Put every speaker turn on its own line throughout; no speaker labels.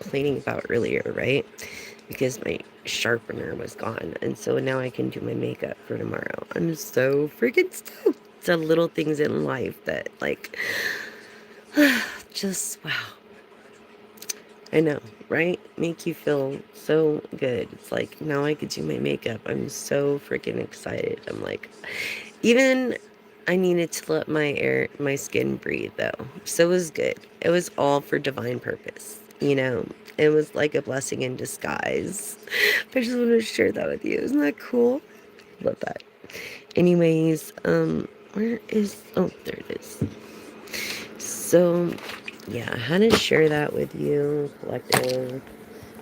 complaining about earlier, right? Because my sharpener was gone. And so now I can do my makeup for tomorrow. I'm so freaking stoked. The little things in life that, like, just wow. I know, right? Make you feel so good. It's like now I could do my makeup. I'm so freaking excited. I'm like, even I needed to let my skin breathe though. So it was good. It was all for divine purpose, you know? It was like a blessing in disguise. I just wanted to share that with you. Isn't that cool? Love that. Anyways, where is, oh, there it is. So, yeah, I had to share that with you, collective,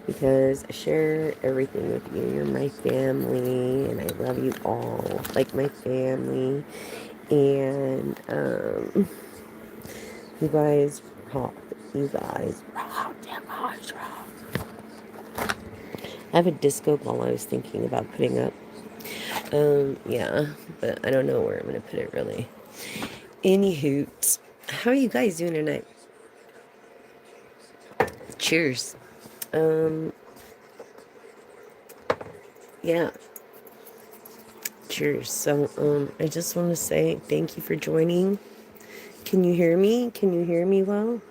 because I share everything with you. You're my family, and I love you all like my family. And you guys rock. You guys rock. You guys rock. I have a disco ball I was thinking about putting up. Yeah, but I don't know where I'm gonna put it really. Any how are you guys doing tonight? Cheers. Um, yeah, cheers. So, I just want to say thank you for joining. Can you hear me? Can you hear me well?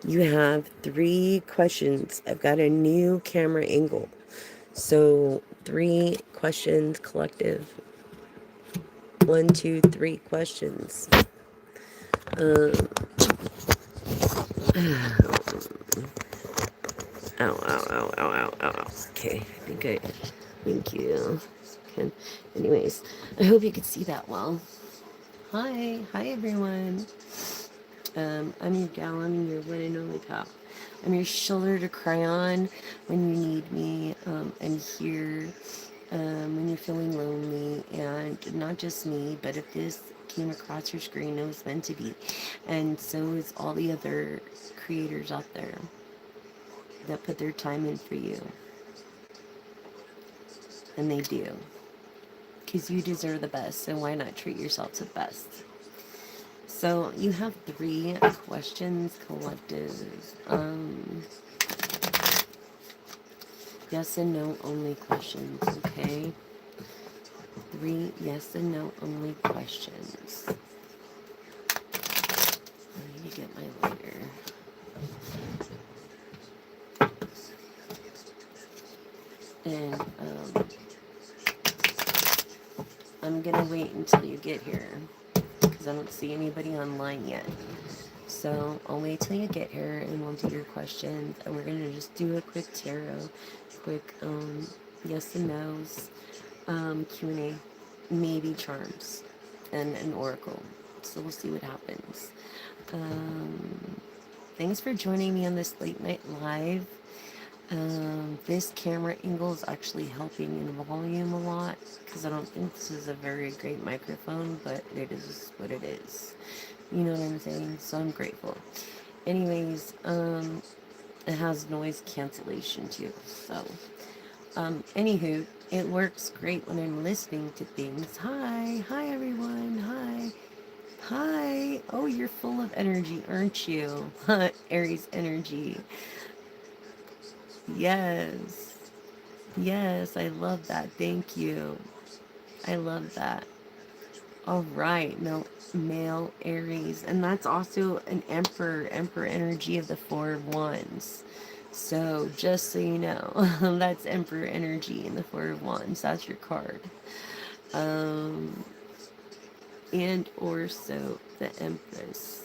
You have 3 questions. I've got a new camera angle. So, 3 questions collective. 1, 2, 3 questions. Um, ow, ow, ow, ow, ow, ow, ow. Okay, I think thank you. Can, anyways, I hope you could see that well. Hi everyone. I'm your gal, I'm your one and only pal. I'm your shoulder to cry on when you need me. I'm here when you're feeling lonely, and not just me, but if this came across your screen, it was meant to be. And so is all the other creators out there that put their time in for you. And they do. Because you deserve the best, so why not treat yourself to the best? So you have 3 questions collective. Yes and no only questions, okay? 3 yes and no only questions. I need to get my lighter. And I'm gonna wait until you get here because I don't see anybody online yet. So I'll wait till you get here and we'll do your questions, and we're gonna just do a quick tarot, quick yes and no's, Q&A, maybe charms, and an oracle. So we'll see what happens. Thanks for joining me on this late night live. This camera angle is actually helping in volume a lot because I don't think this is a very great microphone, but it is what it is. You know what I'm saying? So I'm grateful. Anyways, it has noise cancellation too. So, anywho, it works great when I'm listening to things. Hi everyone. Hi. Oh, you're full of energy, aren't you? Aries energy. Yes. Yes, I love that. Thank you. I love that. All right. No, male Aries. And that's also an emperor energy of the 4 of Wands. So just so you know, that's emperor energy in the 4 of Wands. That's your card. Um, and also the Empress.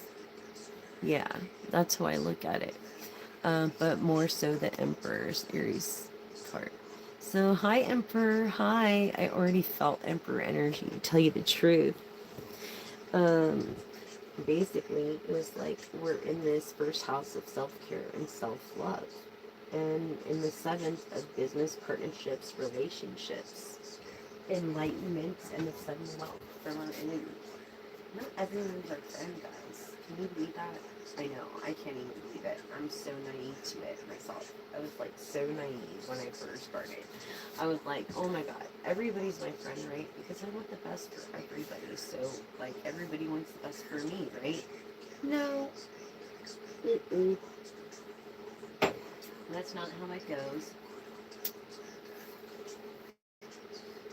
Yeah, that's how I look at it. But more so the Emperor's Aries card. So, hi, Emperor. Hi. I already felt Emperor energy, to tell you the truth. Um, Basically, it was like we're in this first house of self-care and self-love. And in the 7th of business partnerships, relationships, enlightenment, and the 7th wealth from our enemies. Not everyone's our friend, guys. Can you believe that? I know, I can't even believe it. I'm so naive to it myself. I was like so naive when I first started. I was like, oh my god, everybody's my friend, right? Because I want the best for everybody. So, like, everybody wants the best for me, right? No. Mm-mm. That's not how it goes.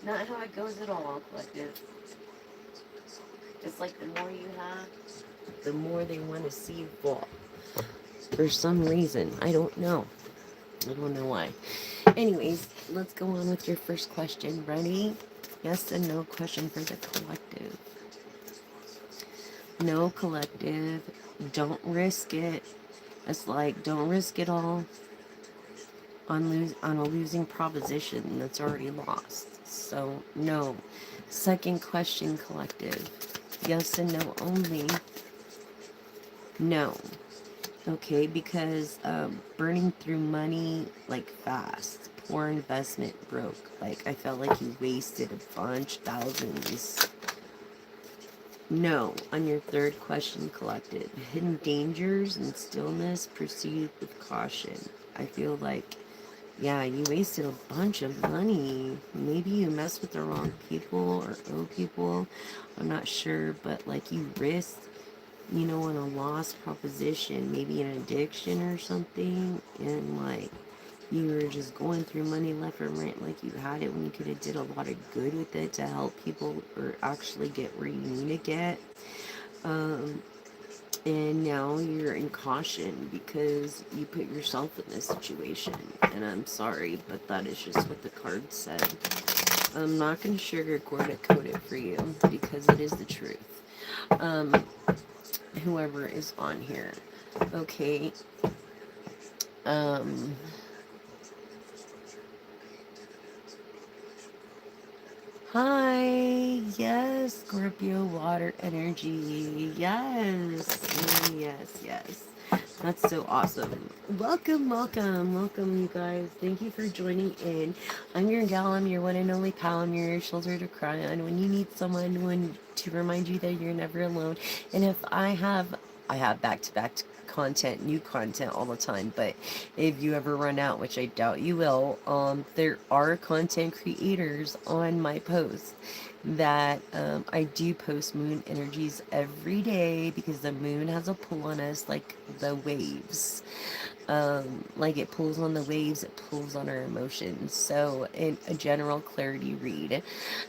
Not how it goes at all, collective. It's like the more you have, the more they want to see you fall. For some reason. I don't know. I don't know why. Anyways, let's go on with your first question. Ready? Yes and no question for the collective. No, collective. Don't risk it. It's like, don't risk it all on a losing proposition that's already lost. So, no. Second question, collective. Yes and no only. No. Okay, because burning through money like fast. Poor investment, broke. Like, I felt like you wasted a bunch, thousands. No, on your third question, collected. Hidden dangers and stillness, proceed with caution. I feel like, yeah, you wasted a bunch of money. Maybe you messed with the wrong people or owe people. I'm not sure, but like you risked, on a lost proposition, maybe an addiction or something, and like you were just going through money left and right like you had it when you could have did a lot of good with it to help people or actually get where you need to get. Um, and now you're in caution because you put yourself in this situation. And I'm sorry, but that is just what the card said. I'm not going to sugarcoat it for you because it is the truth. Whoever is on here. Okay. Um, Hi, yes, Scorpio water energy. Yes, yes. That's so awesome. Welcome, you guys. Thank you for joining in. I'm your gal, I'm your one and only pal, I'm your shoulder to cry on when you need someone to remind you that you're never alone. And if I have back-to-back content, new content all the time, but if you ever run out, which I doubt you will, there are content creators on my posts that I do post moon energies every day because the moon has a pull on us like the waves. Like it pulls on the waves, it pulls on our emotions. So in a general clarity read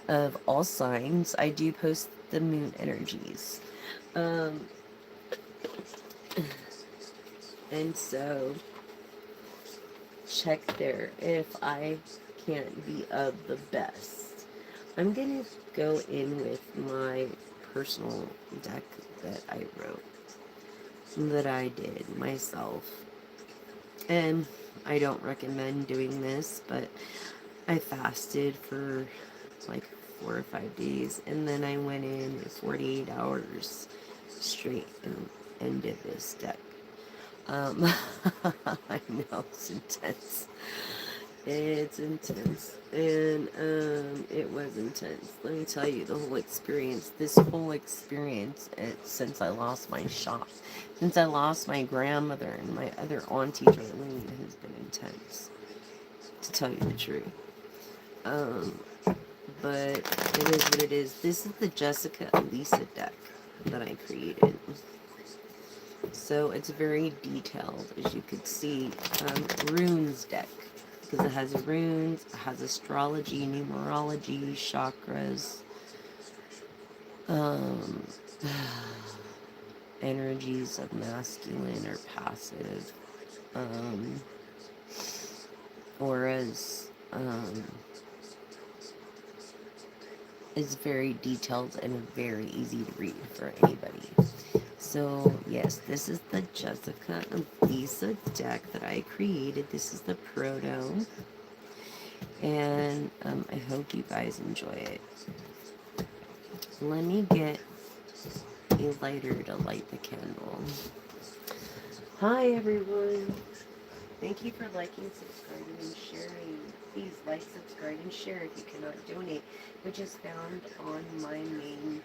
of all signs, I do post the moon energies. Um, and so check there if I can't be of the best. I'm gonna go in with my personal deck that I wrote, that I did myself. And I don't recommend doing this, but I fasted for like 4 or 5 days, and then I went in 48 hours straight and did this deck. I know it's intense. It's intense. And it was intense. Let me tell you the whole experience. This whole experience, since I lost my shop, since I lost my grandmother and my other auntie Darlene, has been intense. To tell you the truth. But it is what it is. This is the Jessica Elisa deck that I created. So it's very detailed, as you could see. Runes deck, because it has runes, it has astrology, numerology, chakras, energies of masculine or passive, auras. It's very detailed and very easy to read for anybody. So, yes, this is the Jessica and Lisa deck that I created. This is the proto. And I hope you guys enjoy it. Let me get a lighter to light the candle. Hi, everyone. Thank you for liking, subscribing, and sharing. Please like, subscribe, and share if you cannot donate, which is found on my main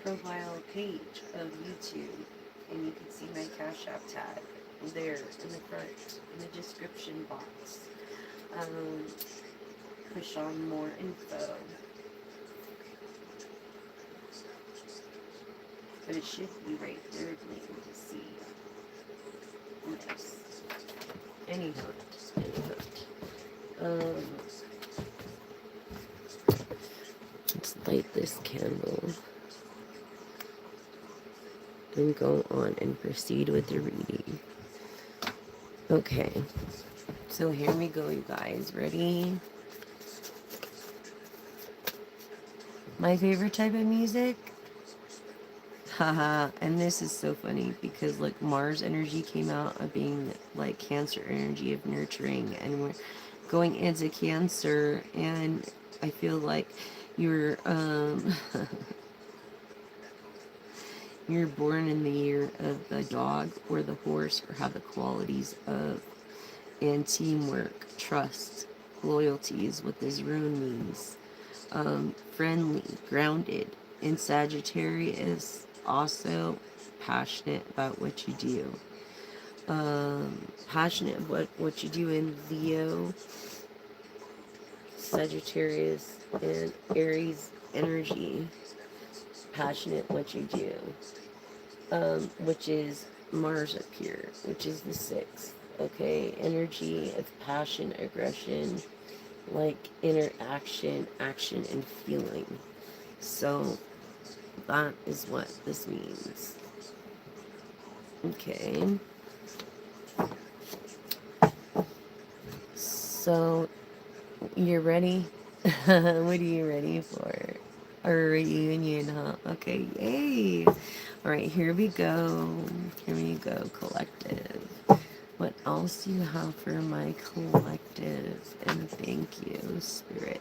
profile page of YouTube. And you can see my Cash App tag there in the front, in the description box. Push on more info. But it should be right there for you to see. Yes. Um, let's light this candle and go on and proceed with the reading. Okay, so here we go, you guys. Ready? My favorite type of music? Haha, and this is so funny because like Mars energy came out of being like Cancer energy of nurturing, and we're going into Cancer, and I feel like you're you're born in the year of the dog or the horse, or have the qualities of and teamwork, trust, loyalties, what this rune means. Friendly, grounded. In Sagittarius, also passionate about what you do. Passionate about what you do in Leo, Sagittarius, and Aries energy. Passionate what you do. Which is Mars up here, which is the sixth. Okay, energy of passion, aggression, like interaction, action, and feeling. So that is what this means. Okay. So you're ready? What are you ready for? A reunion, huh? Okay, yay! Alright, here we go. Here we go, collective. What else do you have for my collective? And thank you, Spirit.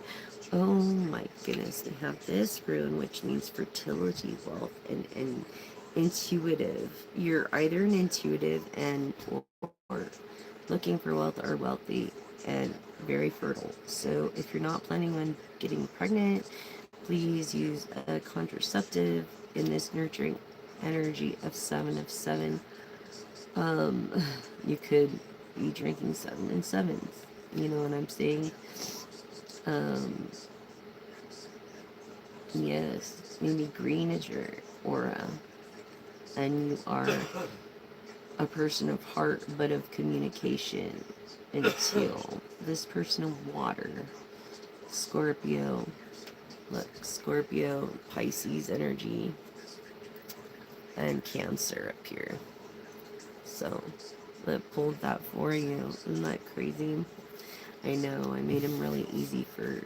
Oh my goodness, we have this rune, which means fertility, wealth, and intuitive. You're either an intuitive and or looking for wealth or wealthy and very fertile. So if you're not planning on getting pregnant, please use a contraceptive in this nurturing energy of 7 of 7. Um, you could be drinking 7 and 7s. You know what I'm saying? Um, yes, maybe green is your aura, and you are a person of heart, but of communication and teal. This person of water, Scorpio. Look, Scorpio, Pisces energy, and Cancer up here. So, I pulled that for you. Isn't that crazy? I know, I made him really easy for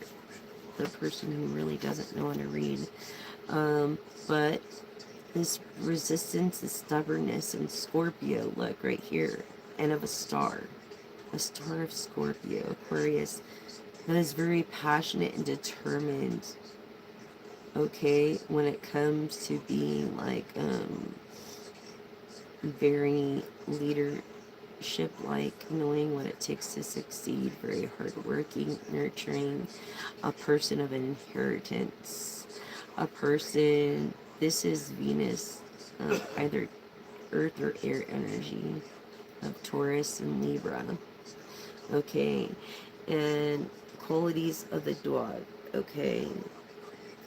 the person who really doesn't know how to read. But this resistance, this stubbornness in Scorpio, look right here, and of a star of Scorpio, Aquarius, that is very passionate and determined. Okay, when it comes to being like very leadership like, knowing what it takes to succeed, very hardworking, nurturing, a person of inheritance, a person, this is Venus, either earth or air energy of Taurus and Libra. Okay, and qualities of the dog, okay,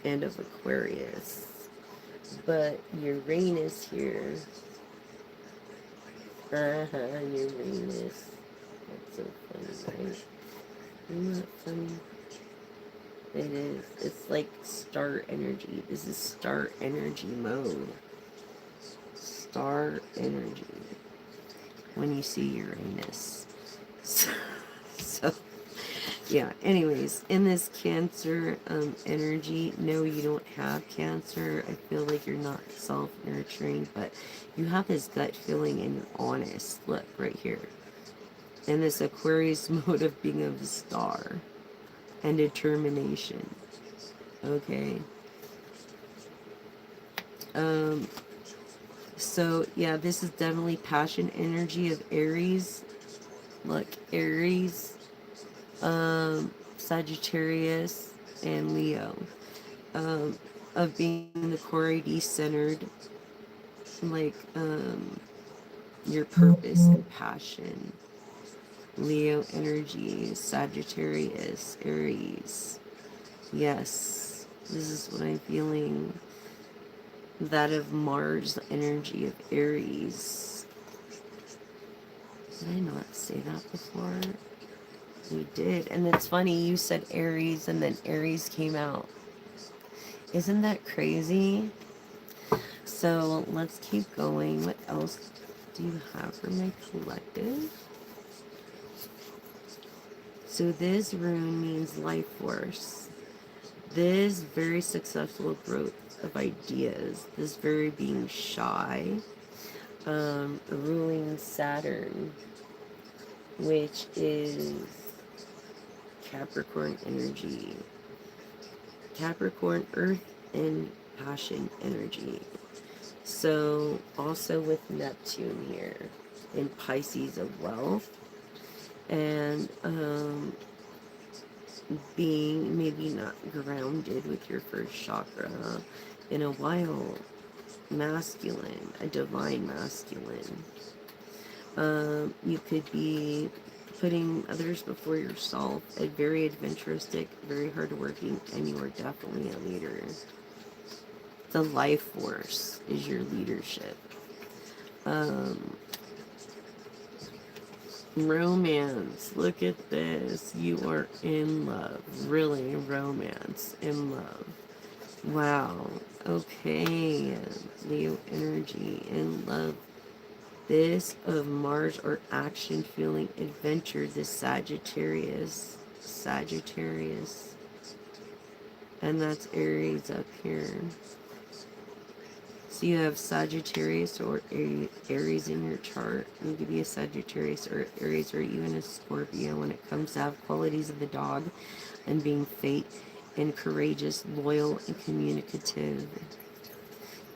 and of Aquarius. But Uranus here, Uranus, that's so funny, right? Isn't that funny? It is. It's like star energy. This is star energy mode. Star energy. When you see Uranus. So yeah, anyways, in this Cancer energy, no, you don't have Cancer. I feel like you're not self-nurturing, but you have this gut feeling and you're honest. Look, right here. In this Aquarius mode of being of a star and determination. Okay. So yeah, this is definitely passion energy of Aries. Look, Aries, Sagittarius, and Leo. Of being the core ID centered, like your purpose and passion. Leo energy, Sagittarius, Aries. Yes, this is what I'm feeling. That of Mars energy of Aries. Did I not say that before? We did. And it's funny, you said Aries and then Aries came out. Isn't that crazy? So let's keep going. What else do you have for my collective? So this rune means life force. This very successful growth of ideas. This very being shy. Ruling Saturn, which is Capricorn energy. Capricorn, earth and passion energy. So also with Neptune here in Pisces of wealth, and being maybe not grounded with your first chakra in a while, masculine, a divine masculine. You could be putting others before yourself, a very adventuristic, very hardworking, and you are definitely a leader. The life force is your leadership. Romance. Look at this. You are in love. Really, romance. In love. Wow. Okay. Leo energy. In love. This of Mars or action, feeling, adventure. This Sagittarius. Sagittarius. And that's Aries up here. So you have Sagittarius or Aries in your chart. You could be a Sagittarius or Aries or even a Scorpio when it comes to have qualities of the dog and being fate and courageous, loyal, and communicative.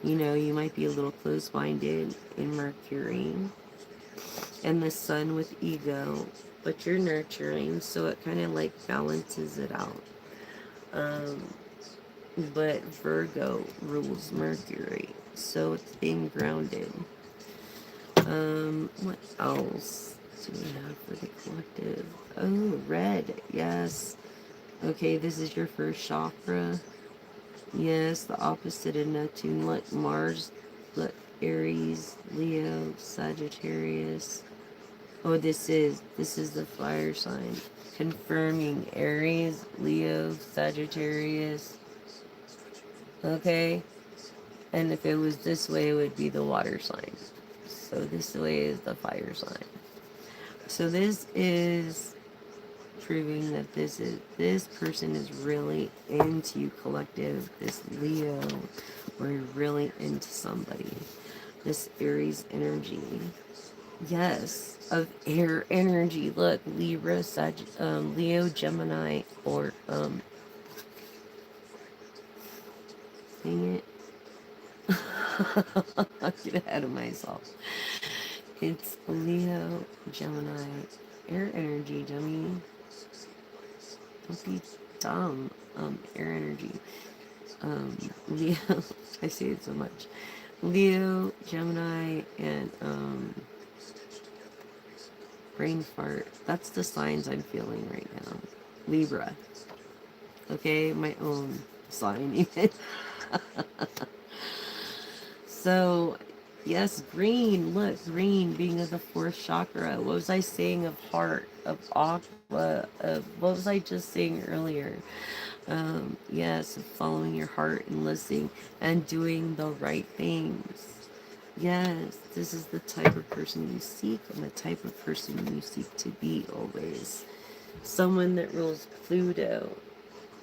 You know, you might be a little close-minded in Mercury. And the Sun with ego, but you're nurturing, so it kind of like balances it out. But Virgo rules Mercury, so it's being grounded. What else do we have for the collective? Oh, red, yes. Okay, this is your first chakra. Yes, the opposite of Neptune. Look, Mars, look, Aries, Leo, Sagittarius. Oh, this is the fire sign. Confirming Aries, Leo, Sagittarius. Okay? And if it was this way, it would be the water sign. So this way is the fire sign. So this is proving that this person is really into you, collective. This Leo, we're really into somebody. This Aries energy. Yes, of air energy. Look, Libra, Leo, Gemini, or dang it. I'll get ahead of myself. It's Leo, Gemini, air energy, dummy. Don't be dumb. Air energy. Leo, I say it so much. Leo, Gemini, and brain fart. That's the signs I'm feeling right now. Libra. Okay, my own sign even. So, yes, green. Look, green being of the fourth chakra. What was I saying of heart, of aqua, of what was I just saying earlier? Yes, of following your heart and listening and doing the right things. Yes, this is the type of person you seek and the type of person you seek to be always. Someone that rules Pluto.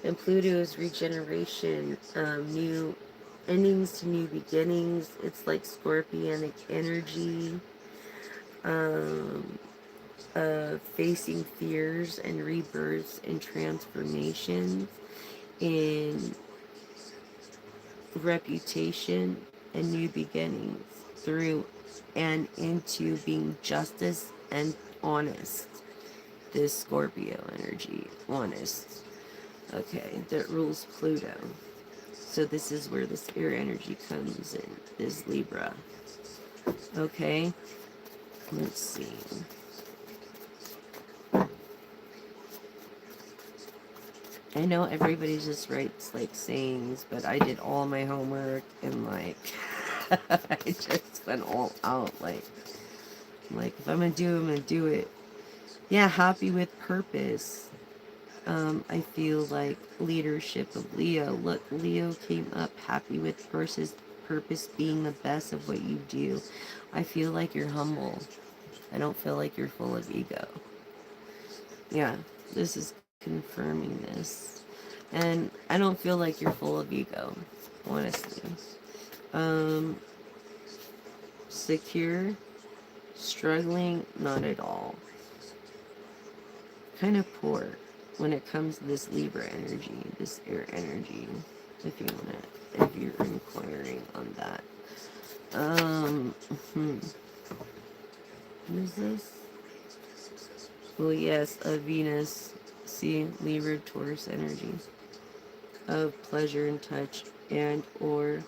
And Pluto is regeneration, new endings to new beginnings. It's like scorpionic energy, facing fears and rebirths and transformations in reputation and new beginnings through and into being justice and honest. This Scorpio energy, honest. Okay, that rules Pluto. So this is where this air energy comes in, this Libra. Okay, let's see. I know everybody just writes like sayings, but I did all my homework and like I just went all out like Like, if I'm gonna do it, I'm gonna do it. Yeah, happy with purpose. I feel like leadership of Leo. Look, Leo came up happy with purpose being the best of what you do. I feel like you're humble. I don't feel like you're full of ego. Yeah, this is confirming this. And I don't feel like you're full of ego, honestly. Um, secure, struggling, not at all. Kind of poor when it comes to this Libra energy, this air energy, if you want to, if you're inquiring on that. Hmm. What is this? Well, yes, a Venus, see, Libra, Taurus energy of pleasure and touch and or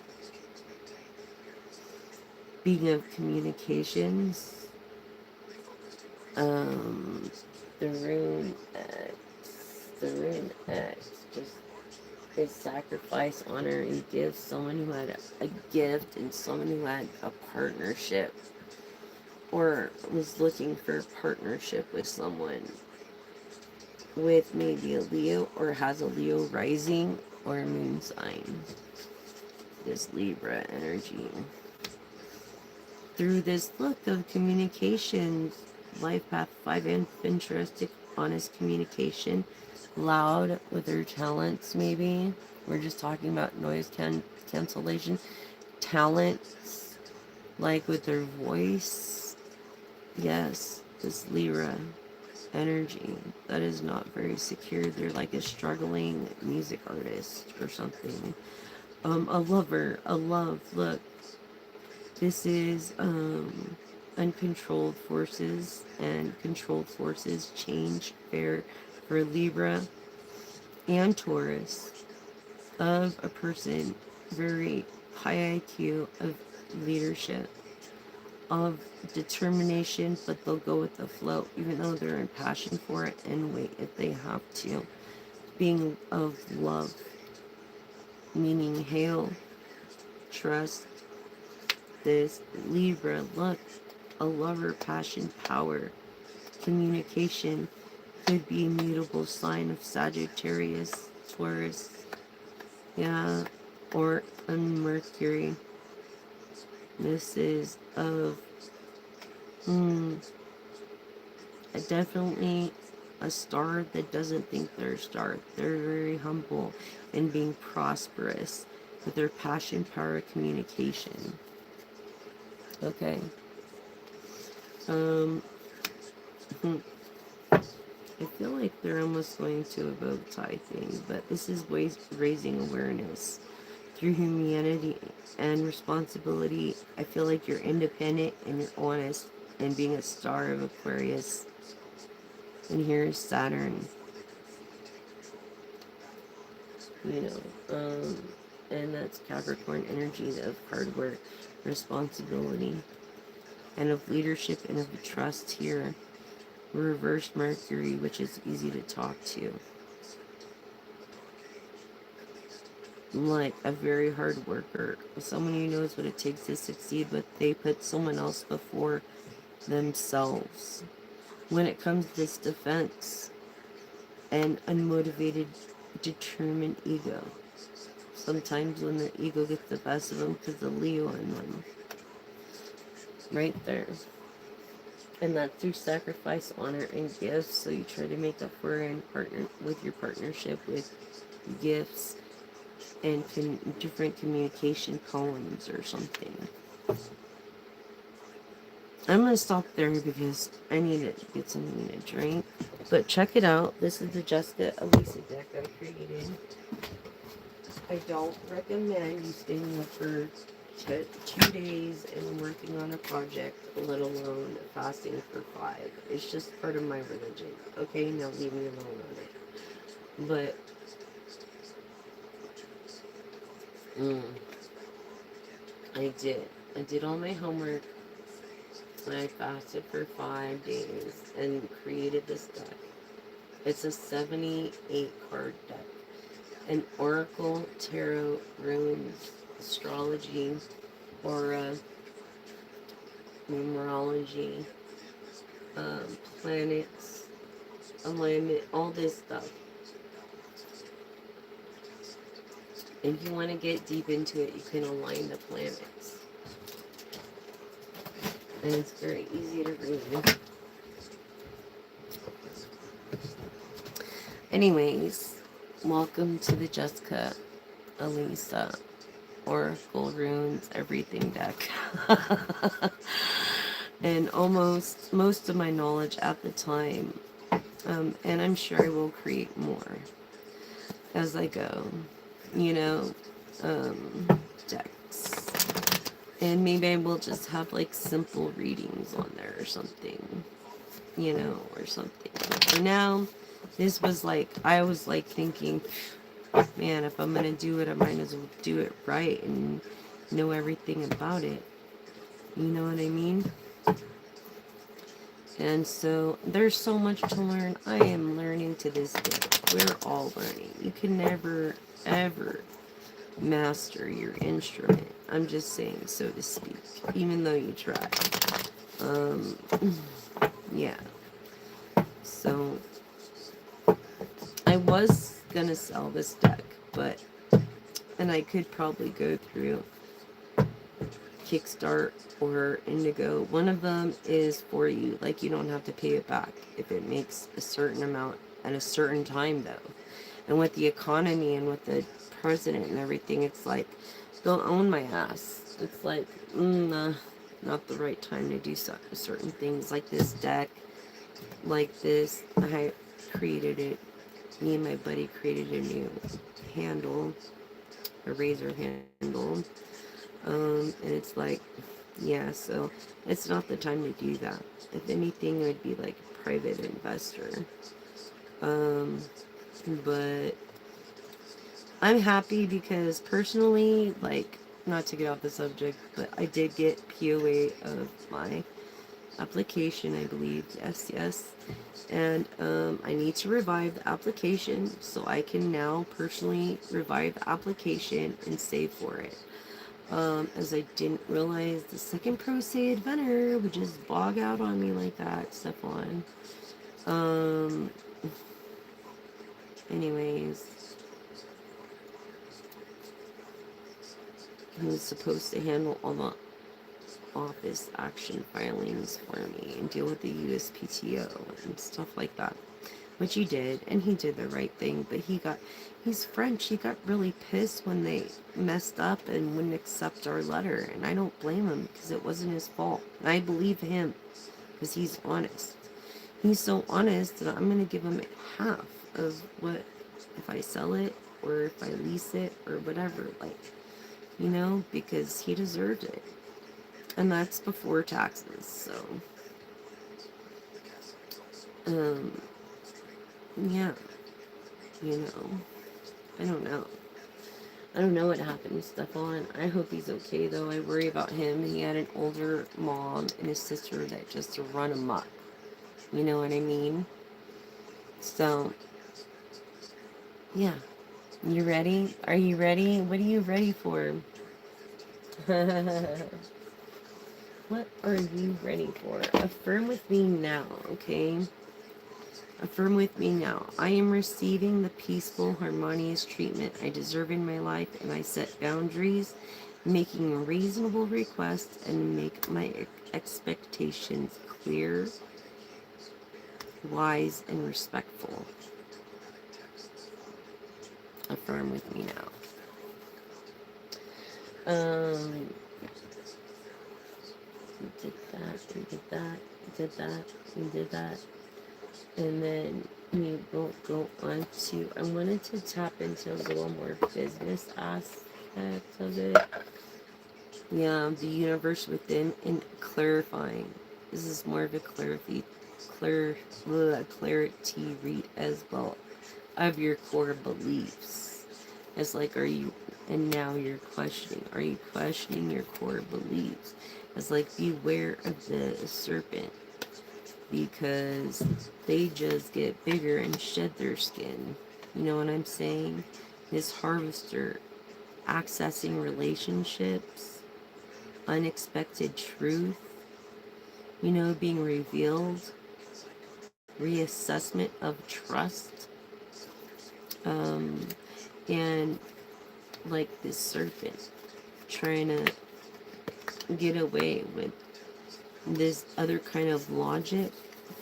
being of communications. Um, the rune X, the rune X, just is sacrifice, honor, and give. Someone who had a gift and someone who had a partnership or was looking for a partnership with someone with maybe a Leo or has a Leo rising or a moon sign. This Libra energy. Through this look of communications, life path 5 altruistic, honest communication, loud with their talents, maybe. We're just talking about noise cancellation. Talents, like with their voice. Yes, this Libra energy that is not very secure. They're like a struggling music artist or something. A lover, a love. Look, this is uncontrolled forces, and controlled forces change fair for Libra and Taurus of a person very high IQ of leadership, of determination, but they'll go with the flow even though they're in passion for it and wait if they have to. Being of love, meaning hail, trust, this Libra, look, a lover, passion, power, communication could be a mutable sign of Sagittarius, Taurus, yeah, or a Mercury. This is of definitely a star that doesn't think they're a star. They're very humble and being prosperous with their passion, power, communication. Okay. Um, I feel like they're almost going to a bow tie thing, but this is raising awareness through humanity and responsibility. I feel like you're independent and you're honest and being a star of Aquarius. And here's Saturn, you know, and that's Capricorn energy of hard work, responsibility, and of leadership and of trust here. Reverse Mercury, which is easy to talk to. Like a very hard worker, someone who knows what it takes to succeed, but they put someone else before themselves. When it comes to this defense, and unmotivated, determined ego. Sometimes when the ego gets the best of them because the Leo in them. Right there. And that through sacrifice, honor, and gifts. So you try to make up for and partner with your partnership with gifts and different communication poems or something. I'm going to stop there because I need to get something to drink. But check it out. This is the Jessica Elisa deck I created. I don't recommend you staying up for 2 days and working on a project, let alone fasting for 5. It's just part of my religion. Okay, now leave me alone on it. But, I did. I did all my homework. And I fasted for 5 days and created this deck. It's a 78 card deck. An oracle, tarot, runes, astrology, aura, numerology, planets, alignment, all this stuff. If you want to get deep into it, you can align the planets. And it's very easy to read. Anyways, welcome to the Jessica Elisa Oracle Runes Everything deck. And almost most of my knowledge at the time. And I'm sure I will create more as I go. You know, decks. And maybe I will just have like simple readings on there or something. You know, or something. But for now, this was like, I was like thinking, man, if I'm gonna do it, I might as well do it right and know everything about it. You know what I mean? And so there's so much to learn. I am learning to this day. We're all learning. You can never, ever master your instrument. I'm just saying, so to speak, even though you try. Yeah. So I was gonna sell this deck, but, and I could probably go through Kickstart or Indigo. One of them is for you, like you don't have to pay it back if it makes a certain amount at a certain time though. And with the economy and with the president and everything, it's like they'll own my ass. It's like not the right time to do certain things like this deck, like this. I created it. Me and my buddy created a new handle, a razor handle. And it's like, yeah, so it's not the time to do that. If anything, it would be like a private investor. But I'm happy because personally, like, not to get off the subject, but I did get POA of my application, I believe. Yes. And I need to revive the application, so I can now personally revive the application and save for it. As I didn't realize the second Pro Say Adventure would just bog out on me like that, Stefan. Anyways, he was supposed to handle all the office action filings for me and deal with the USPTO and stuff like that, which he did, and he did the right thing. But he's French, he got really pissed when they messed up and wouldn't accept our letter, and I don't blame him because it wasn't his fault. And I believe him because he's honest. He's so honest that I'm gonna give him half of what, if I sell it or if I lease it or whatever, like, you know, because he deserved it. And that's before taxes, so yeah, you know, I don't know. I don't know what happened to Stefan. I hope he's okay though. I worry about him. He had an older mom and a sister that just run amok. You know what I mean? So yeah. You ready? Are you ready? What are you ready for? What are you ready for? Affirm with me now, okay? Affirm with me now. I am receiving the peaceful, harmonious treatment I deserve in my life, and I set boundaries, making reasonable requests, and make my expectations clear, wise, and respectful. Affirm with me now. We did that, we did that, we did that, we did that. And then we will go on to, I wanted to tap into a little more business aspect of it. Yeah, the universe within and clarifying. This is more of a clarity read as well of your core beliefs. It's like, are you, and now you're questioning. Are you questioning your core beliefs? It's like, beware of the serpent, because they just get bigger and shed their skin. You know what I'm saying? This harvester, accessing relationships, unexpected truth, you know, being revealed. reassessment of trust, um, and like this serpent trying to get away with this other kind of logic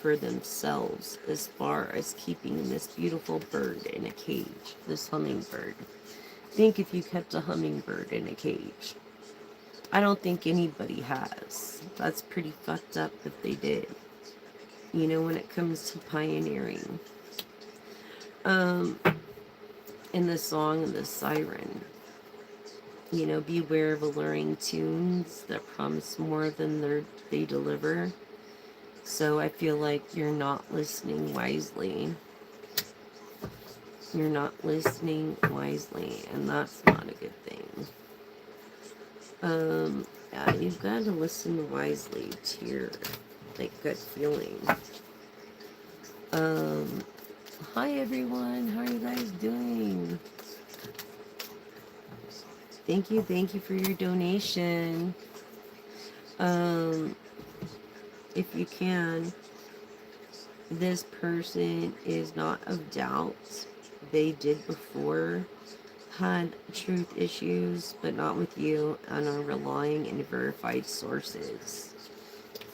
for themselves as far as keeping this beautiful bird in a cage, this hummingbird. Think if you kept a hummingbird in a cage. I don't think anybody has. That's pretty fucked up if they did. You know, when it comes to pioneering. Um, in the song of the siren, you know, beware of alluring tunes that promise more than they deliver. So I feel like you're not listening wisely. You're not listening wisely, and that's not a good thing. Yeah, you've got to listen wisely to your, like, gut feeling. Um, Hi everyone, how are you guys doing? Thank you for your donation. Um, if you can, this person is not of doubt. They did before had truth issues, but not with you, and are relying on verified sources.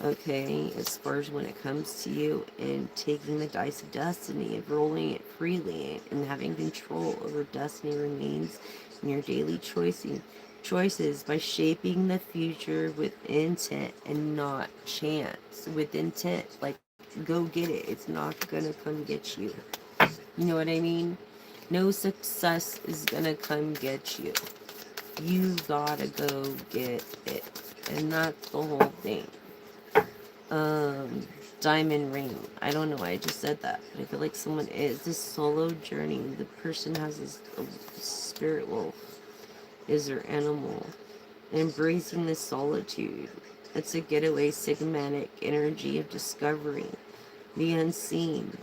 Okay, as far as when it comes to you and taking the dice of destiny and rolling it freely and having control over destiny remains in your daily choices by shaping the future with intent and not chance. With intent, like, go get it. It's not gonna come get you. You know what I mean? No success is gonna come get you. You gotta go get it. And that's the whole thing. Diamond ring. I don't know why I just said that, but I feel like someone is this solo journey. The person has this spirit wolf is their animal. Embracing the solitude. It's a getaway sigmatic energy of discovery. The unseen.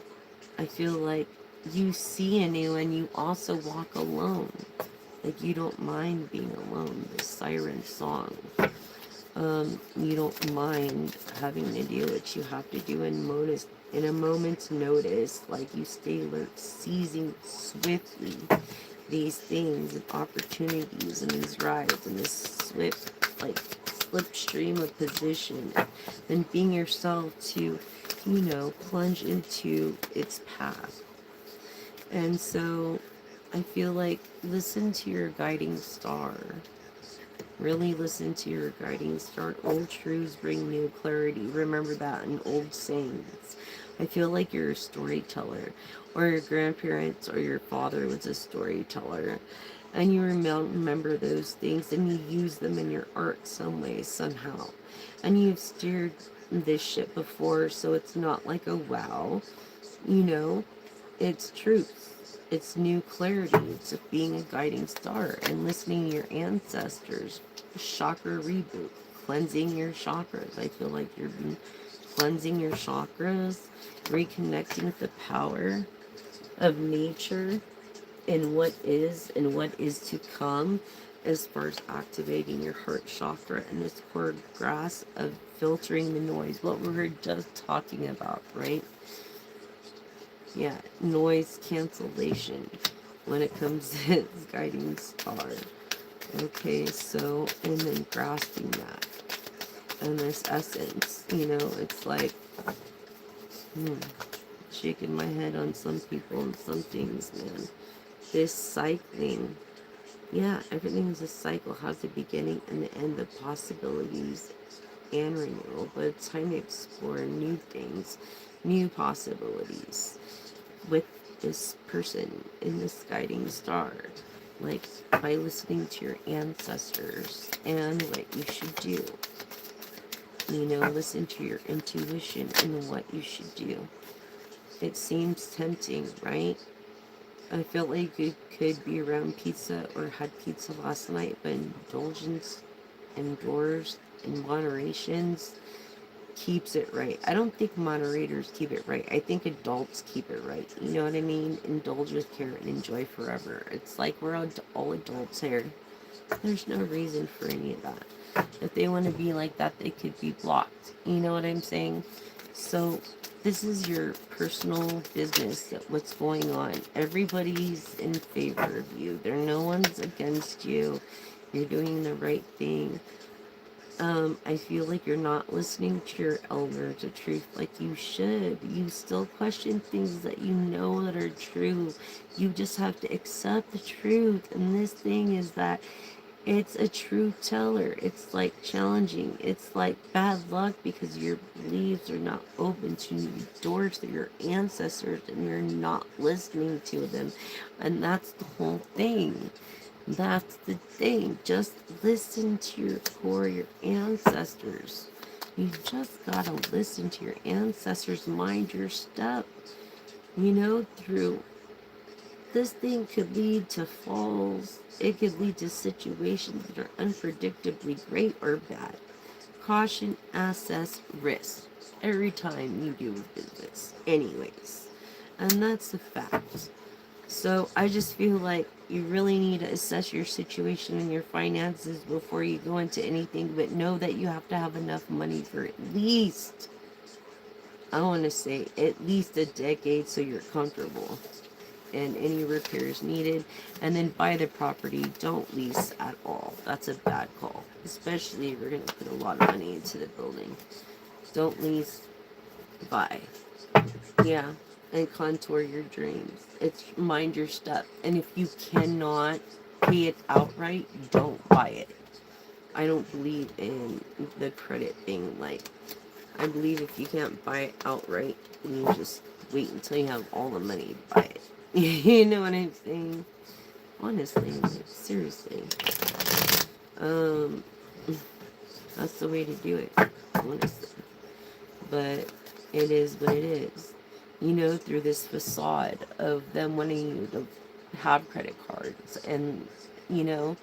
I feel like you see anyone, you also walk alone. Like you don't mind being alone. The siren song. You don't mind having to do what you have to do in a moment's notice. Like you stay alert, seizing swiftly these things and opportunities and these rides and this swift, like, slipstream of position, and being yourself to, you know, plunge into its path. And so I feel like listen to your guiding star. Really listen to your guiding star. Old truths bring new clarity. Remember that in old sayings. I feel like you're a storyteller, or your grandparents or your father was a storyteller, and you remember those things and you use them in your art some way, somehow. And you've steered this ship before, so it's not like a wow, you know, it's truth. It's new clarity. It's being a guiding star and listening to your ancestors. Chakra reboot. Cleansing your chakras. I feel like you're been cleansing your chakras, reconnecting with the power of nature and what is to come, as far as activating your heart chakra and this core grass of filtering the noise. What we were just talking about, right? Yeah, noise cancellation when it comes to its guiding star. Okay, so, and then grasping that. And this essence, you know, it's like, shaking my head on some people and some things, man. This cycling. Yeah, everything is a cycle, has a beginning and the end of possibilities and renewal, but it's time to explore new things, new possibilities with this person in this guiding star, like by listening to your ancestors and what you should do. You know, listen to your intuition and what you should do. It seems tempting, right? I felt like you could be around pizza or had pizza last night, but indulgence indoors in moderations keeps it right. I don't think moderators keep it right. I think adults keep it right. You know what I mean? Indulge with care and enjoy forever. It's like we're all adults here. There's no reason for any of that. If they want to be like that, they could be blocked. You know what I'm saying? So This is your personal business, what's going on. Everybody's in favor of you. No one's against you. You're doing the right thing. I feel like you're not listening to your elders of truth like you should. You still question things that you know that are true. You just have to accept the truth. And this thing is that it's a truth teller. It's like challenging. It's like bad luck because your beliefs are not open to new doors to your ancestors and you're not listening to them. And that's the whole thing. That's the thing. Just listen to your core, your ancestors. You just gotta listen to your ancestors. Mind your step. Through this thing could lead to falls. It could lead to situations that are unpredictably great or bad. Caution, assess, risk. Every time you do business. Anyways. And that's the fact. So I just feel like you really need to assess your situation and your finances before you go into anything, but know that you have to have enough money for at least, I want to say, at least a decade so you're comfortable and any repairs needed. And then buy the property. Don't lease at all. That's a bad call, especially if you're going to put a lot of money into the building. Don't lease, buy. Yeah, and contour your dreams. It's mind your step. And if you cannot pay it outright, don't buy it. I don't believe in the credit thing. Like, I believe if you can't buy it outright, then you just wait until you have all the money to buy it. You know what I'm saying? Honestly, like, seriously. Um, that's the way to do it, honestly. But it is what it is. Through this facade of them wanting you to have credit cards and, and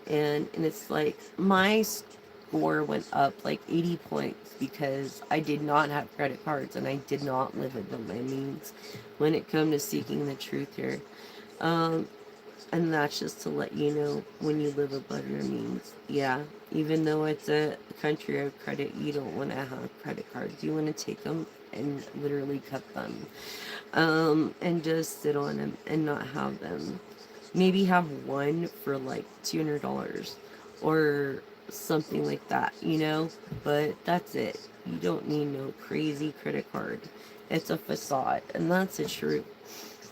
it's like my score went up like 80 points because I did not have credit cards and I did not live within my means when it come to seeking the truth here. And that's just to let you know, when you live above your means. Yeah, even though it's a country of credit, you don't want to have credit cards. You want to take them and literally cut them. And just sit on them and not have them. Maybe have one for like $200 or something like that, But that's it. You don't need no crazy credit card. It's a facade, and that's the truth.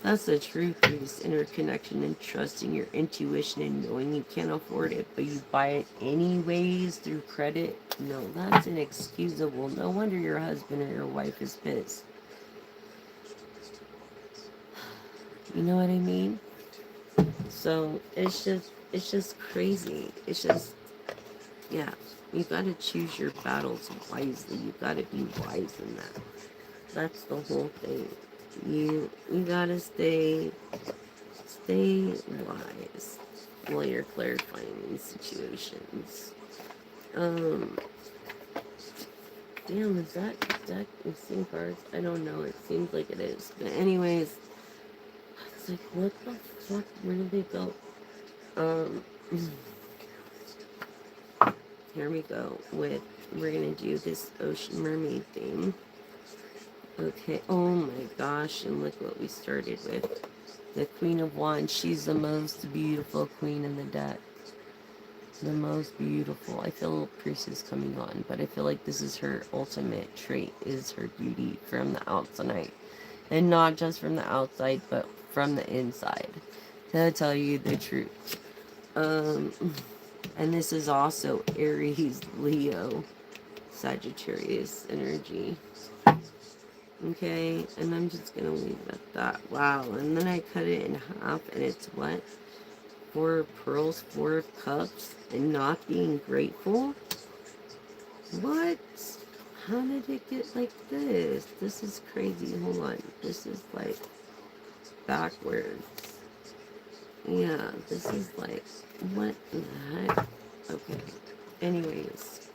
That's the truth through this interconnection and trusting your intuition and knowing you can't afford it, but you buy it anyways through credit. No, that's inexcusable. No wonder your husband or your wife is pissed. You know what I mean? So it's just crazy. It's just, yeah. You gotta choose your battles wisely. You gotta be wise in that. That's the whole thing. You gotta stay wise while you're clarifying these situations. Damn, is that deck missing cards? I don't know. It seems like it is. But anyways, it's like, what the fuck? Where did they go? Here we go with, we're gonna do this ocean mermaid thing. Okay, oh my gosh, and look what we started with. The Queen of Wands. She's the most beautiful queen in the deck. The most beautiful. I feel Priestess coming on, but I feel like this is her ultimate trait, is her beauty from the outside. And not just from the outside, but from the inside. To tell you the truth. And this is also Aries, Leo, Sagittarius energy. Okay, and I'm just gonna leave it at that. Wow, and then I cut it in half, and it's what? 4 of pearls, 4 of cups, and not being grateful? What? How did it get like this? This is crazy. Hold on. This is like backwards. Yeah, this is like, what the heck? Okay. Anyways.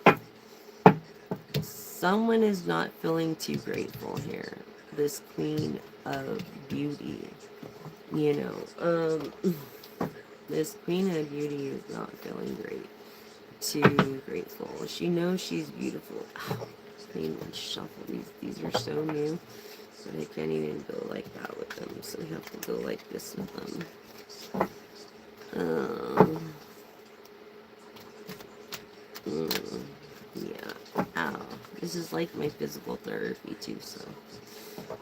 Someone is not feeling too grateful here. This Queen of Beauty. This Queen of Beauty is not feeling great. Too grateful. She knows she's beautiful. clean and shuffle these. These are so new, but I can't even go like that with them, so I have to go like this with them. Um, yeah. Ow. This is like my physical therapy too, so.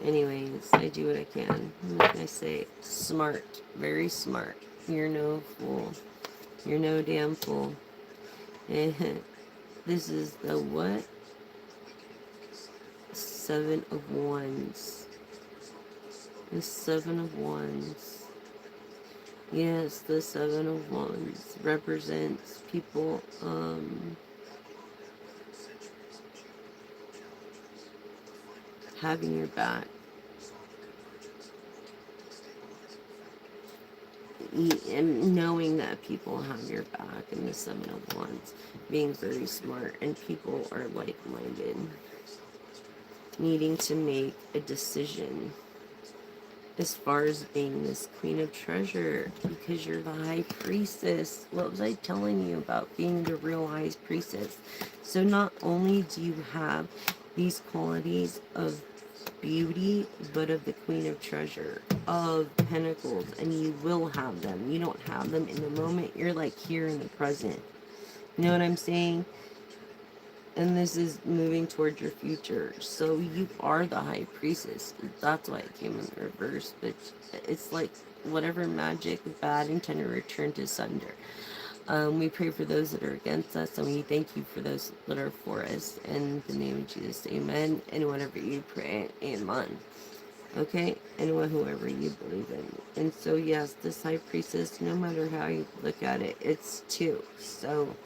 Anyways, I do what I can. What can I say? Smart. Very smart. You're no fool. You're no damn fool. This is the what? Seven of Wands. The Seven of Wands. Yes, the Seven of Wands represents people, having your back. And knowing that people have your back, and the Seven of Wands being very smart, and people are like-minded, needing to make a decision as far as being this Queen of Treasure, because you're the High Priestess. What was I telling you about being the real High Priestess? So not only do you have these qualities of beauty, but of the Queen of Treasure, of Pentacles, and you will have them. You don't have them in the moment. You're like here in the present. You know what I'm saying? And this is moving towards your future. So you are the High Priestess. That's why it came in reverse. But it's like whatever magic, bad intent, return to sender. We pray for those that are against us, and we thank you for those that are for us. In the name of Jesus, amen. And whatever you pray, amen. Okay? And whoever you believe in. And so, yes, this High Priestess, no matter how you look at it, it's two. So,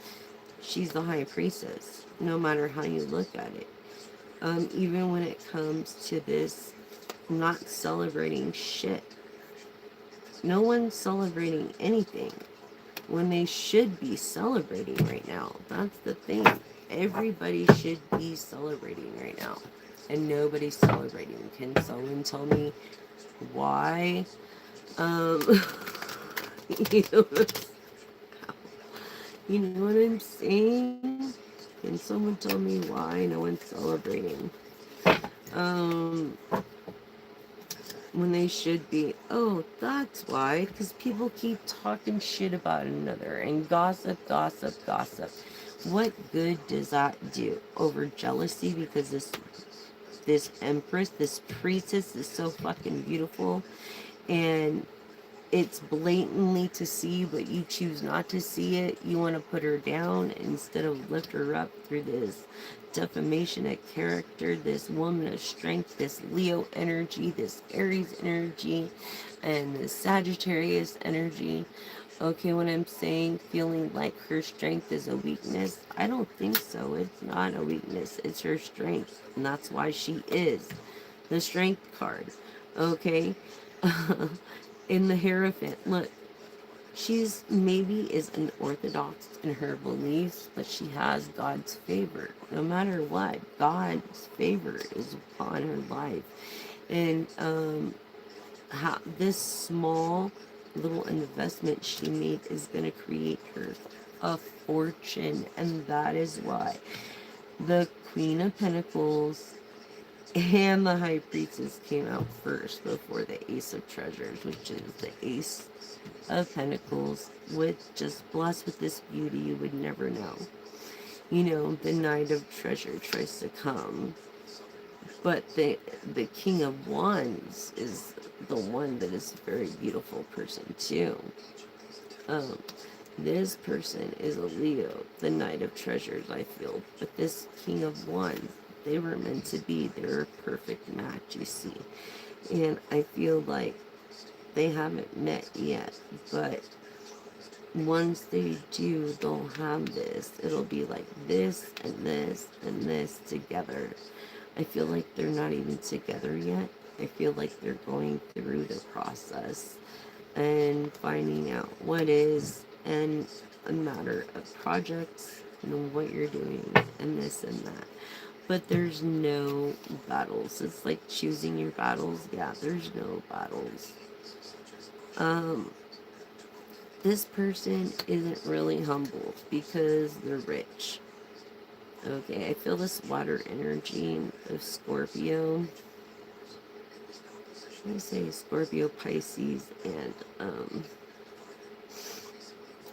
she's the High Priestess, no matter how you look at it. Even when it comes to this not celebrating shit. No one's celebrating anything when they should be celebrating right now. That's the thing. Everybody should be celebrating right now. And nobody's celebrating. Can someone tell me why? Um, you know, you know what I'm saying? Can someone tell me why no one's celebrating? Um, when they should be. Oh, that's why. Because people keep talking shit about another and gossip, gossip, gossip. What good does that do? Over jealousy because this empress, this priestess is so fucking beautiful, and it's blatantly to see, but you choose not to see it. You want to put her down instead of lift her up through this defamation of character, this woman of strength, this Leo energy, this Aries energy, and this Sagittarius energy. Okay, when I'm saying feeling like her strength is a weakness, I don't think so. It's not a weakness, it's her strength. And that's why she is the strength card. Okay? In the Hierophant, look, she's maybe is unorthodox in her beliefs, but she has God's favor. No matter what, God's favor is upon her life. And how this small little investment she made is going to create her a fortune, and that is why the Queen of Pentacles and the High Priestess came out first before the Ace of Treasures, which is the Ace of Pentacles, with just blessed with this beauty you would never know. You know, the Knight of Treasure tries to come, but the King of Wands is the one that is a very beautiful person too. Um, this person is a Leo, the Knight of Treasures, I feel, but this King of Wands, they were meant to be. They're a perfect match, you see. And I feel like they haven't met yet, but once they do, they'll have this. It'll be like this and this and this together. I feel like they're not even together yet. I feel like they're going through the process and finding out what is, and a matter of projects and what you're doing and this and that. But there's no battles. It's like choosing your battles. Yeah, there's no battles. This person isn't really humbled because they're rich. Okay, I feel this water energy of Scorpio. Let me say Scorpio, Pisces, and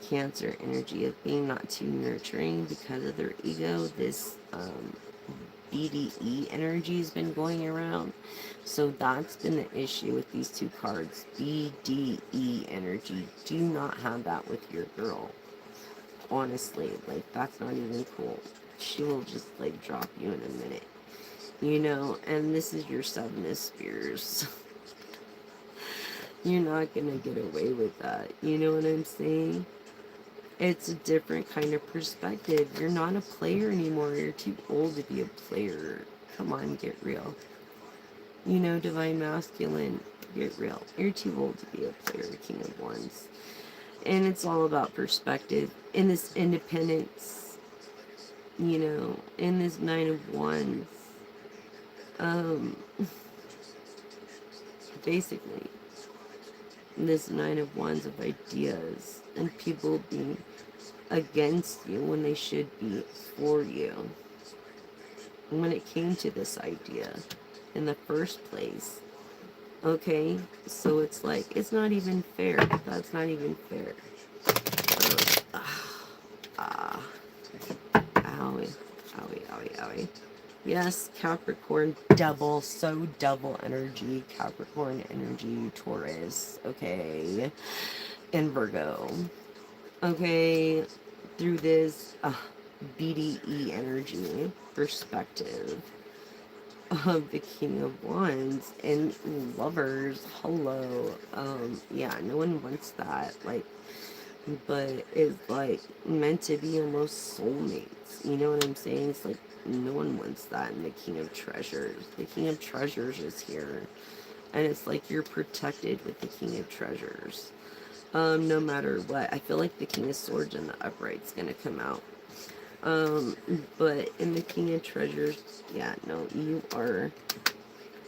Cancer energy of being not too nurturing because of their ego. This BDE energy has been going around. So that's been the issue with these two cards. BDE energy. Do not have that with your girl. Honestly, like, that's not even cool. She will just, like, drop you in a minute. You know, and this is your Seven of Spears. You're not gonna get away with that. You know what I'm saying? It's a different kind of perspective. You're not a player anymore. You're too old to be a player. Come on, get real. You know, Divine Masculine, get real. You're too old to be a player, King of Wands. And it's all about perspective. In this independence, you know, in this Nine of Wands, basically, this Nine of Wands of ideas and people being against you when they should be for you. When it came to this idea in the first place, okay, so it's like, it's not even fair. That's not even fair. Owie, owie, owie, owie. Yes, Capricorn, double, so double energy. Capricorn energy, Taurus, okay, and Virgo. Okay, through this BDE energy perspective of the King of Wands and lovers. Hello. Yeah, no one wants that. Like, but it's like meant to be almost soulmates. You know what I'm saying? It's like no one wants that in the King of Treasures. The King of Treasures is here. And it's like you're protected with the King of Treasures. No matter what. I feel like the King of Swords in the upright's gonna come out. But in the King of Treasures, yeah, no, you are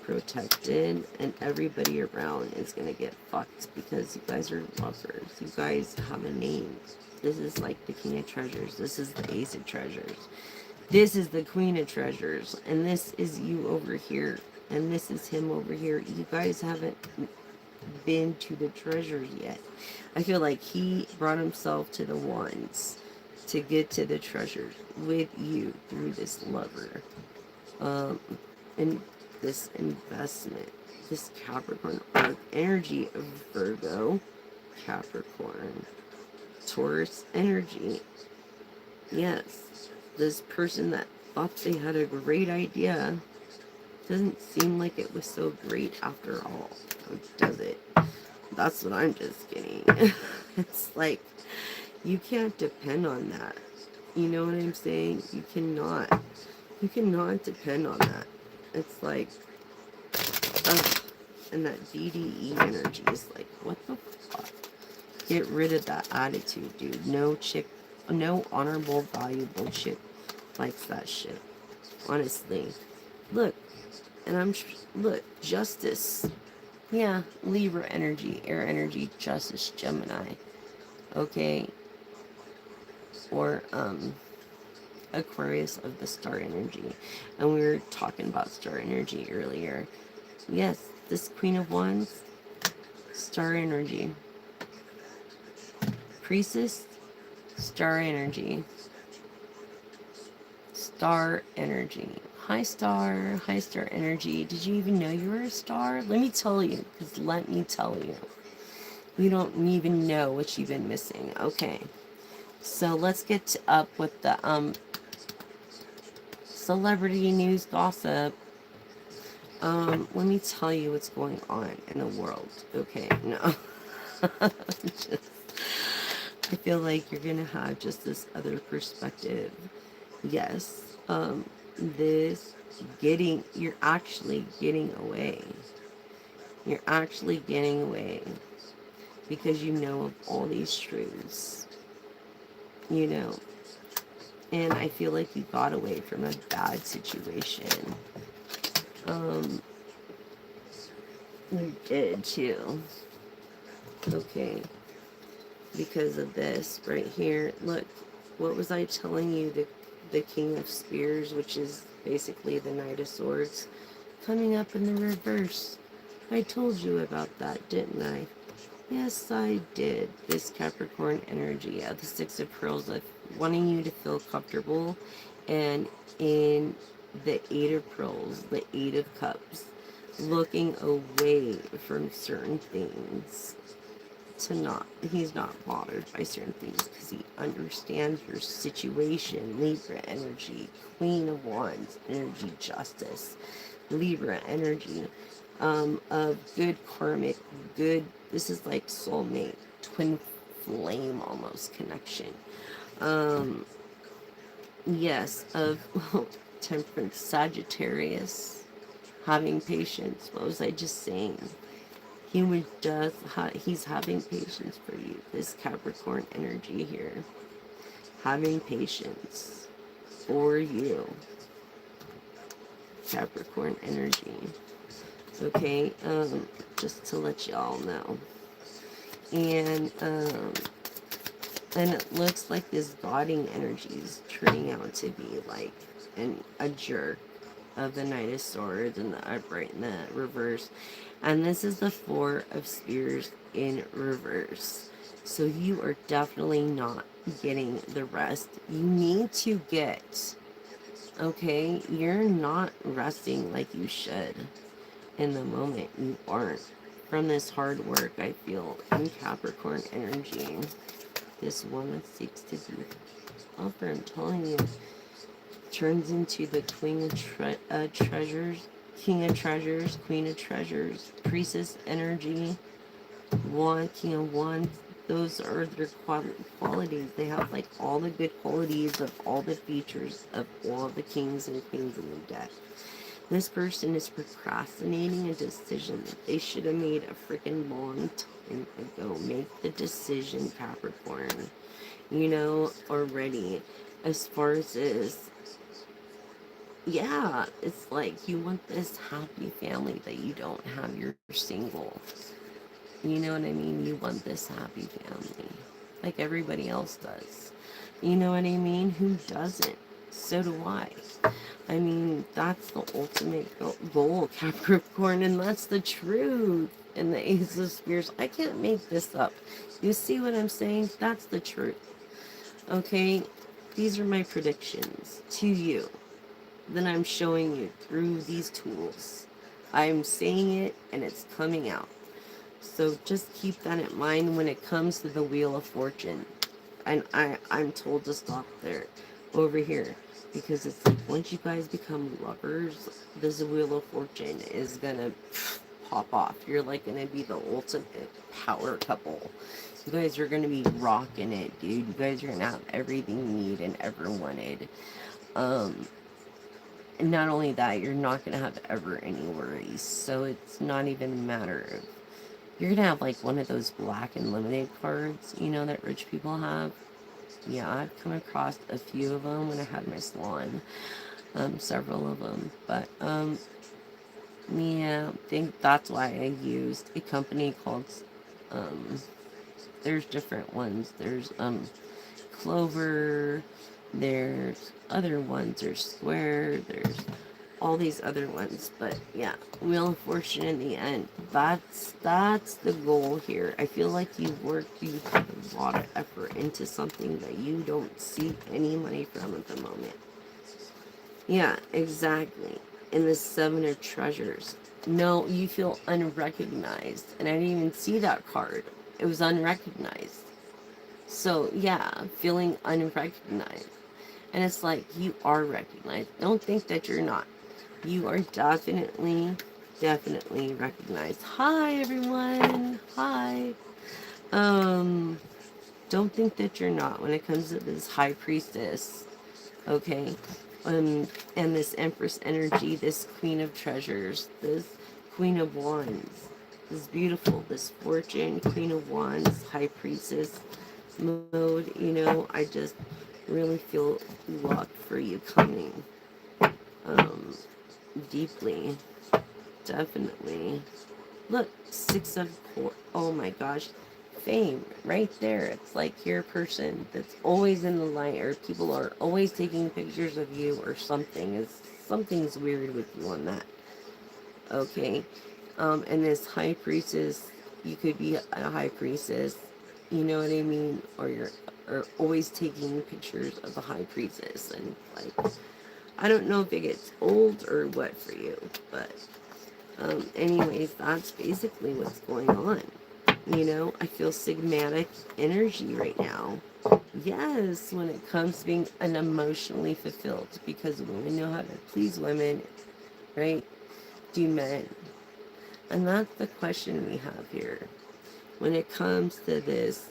protected, and everybody around is gonna get fucked because you guys are lovers. You guys have a name. This is like the King of Treasures. This is the Ace of Treasures. This is the Queen of Treasures, and this is you over here, and this is him over here. You guys haven't been to the treasures yet. I feel like he brought himself to the wands to get to the treasures with you through this lover. And this investment, this Capricorn energy of Virgo, Capricorn, Taurus energy. Yes, this person that thought they had a great idea doesn't seem like it was so great after all, does it? That's what I'm just getting. It's like, you can't depend on that. You know what I'm saying? You cannot. You cannot depend on that. It's like, ugh. And that BDE energy is like, what the fuck? Get rid of that attitude, dude. No chick, no honorable, valuable chick likes that shit. Honestly. Look, and look, justice. Yeah, Libra energy, air energy, justice, Gemini. Okay. Or, Aquarius of the star energy. And we were talking about star energy earlier. Yes, this Queen of Wands, star energy. Priestess, star energy. Star energy. Hi, star. Hi, star energy. Did you even know you were a star? Let me tell you, because let me tell you. You don't even know what you've been missing. Okay. So let's get up with the celebrity news gossip. Let me tell you what's going on in the world. Okay, no. Just, I feel like you're gonna have just this other perspective. Yes. You're actually getting away. You're actually getting away because you know of all these truths. You know. And I feel like you got away from a bad situation. You did too. Okay. Because of this right here. Look, what was I telling you? the King of Spears, which is basically the Knight of Swords, coming up in the reverse. I told you about that, didn't I? Yes, I did. This Capricorn energy of the Six of Pearls, of wanting you to feel comfortable, and in the Eight of Pearls, the Eight of Cups, looking away from certain things to not, he's not bothered by certain things because he understands your situation. Libra energy, Queen of Wands energy, Justice, Libra energy, of good karmic, good, this is like soulmate, twin flame almost connection. Um, yes, of temperance, Sagittarius, having patience. What was I just saying? He's having patience for you. This Capricorn energy here, having patience for you. Capricorn energy. Okay, just to let y'all know. And it looks like this godding energy is turning out to be like a jerk of the Knight of Swords and the upright and the reverse. And this is the Four of Spears in reverse. So you are definitely not getting the rest you need to get. Okay? You're not resting like you should. In the moment, you aren't. From this hard work, I feel in Capricorn energy. This woman seeks to be offer. I'm telling you, turns into the Queen of Treasures, King of Treasures, Queen of Treasures, Priestess energy, Wand, King of Wands. Those are their qualities. They have like all the good qualities of all the features of all the kings and queens in the deck. This person is procrastinating a decision that they should have made a freaking long time ago. Make the decision, Capricorn. You know, already. As far as is, yeah, it's like you want this happy family that you don't have. You're single. You know what I mean? You want this happy family. Like everybody else does. You know what I mean? Who doesn't? So do I. I mean, that's the ultimate goal, Capricorn, and that's the truth. And the Ace of Spears, I can't make this up. You see what I'm saying? That's the truth. Okay? These are my predictions to you. Then I'm showing you through these tools. I'm saying it and it's coming out. So just keep that in mind when it comes to the Wheel of Fortune. And I'm told to stop there, over here, because it's like once you guys become lovers, this Wheel of Fortune is gonna pop off. You're like gonna be the ultimate power couple. You guys are gonna be rocking it, dude. You guys are gonna have everything you need and ever wanted. And not only that, you're not gonna have ever any worries. So it's not even a matter of, you're gonna have like one of those black and limited cards, you know, that rich people have. Yeah, I've come across a few of them when I had my salon, several of them. But yeah, I think that's why I used a company called. Um, there's different ones. There's Clover. There's other ones. There's Square. There's all these other ones. But yeah, Wheel of Fortune in the end. That's the goal here. I feel like you put a lot of effort into something that you don't see any money from at the moment. Yeah, exactly. In the Seven of Treasures. No, you feel unrecognized. And I didn't even see that card. It was unrecognized. So yeah, feeling unrecognized. And it's like you are recognized. Don't think that you're not. You are definitely recognized. Hi everyone. Hi. Um, don't think that you're not when it comes to this high priestess. Okay. And this Empress energy, this Queen of Treasures, this Queen of Wands. This beautiful, this Fortune, Queen of Wands, High Priestess mode, you know, I just really feel luck for you coming. Deeply. Definitely. Look, 6 of 4. Oh my gosh. fame right there. It's like you're a person that's always in the light, or people are always taking pictures of you, or something. Something's weird with you on that. Okay. And this high priestess, you could be a high priestess, you know what I mean? Or you're or always taking pictures of the high priestess, and like, I don't know if it gets old or what for you, but anyways, that's basically what's going on. I feel sigmatic energy right now. Yes, when it comes to being an emotionally fulfilled, because women know how to please women, right? Do men. And that's the question we have here. When it comes to this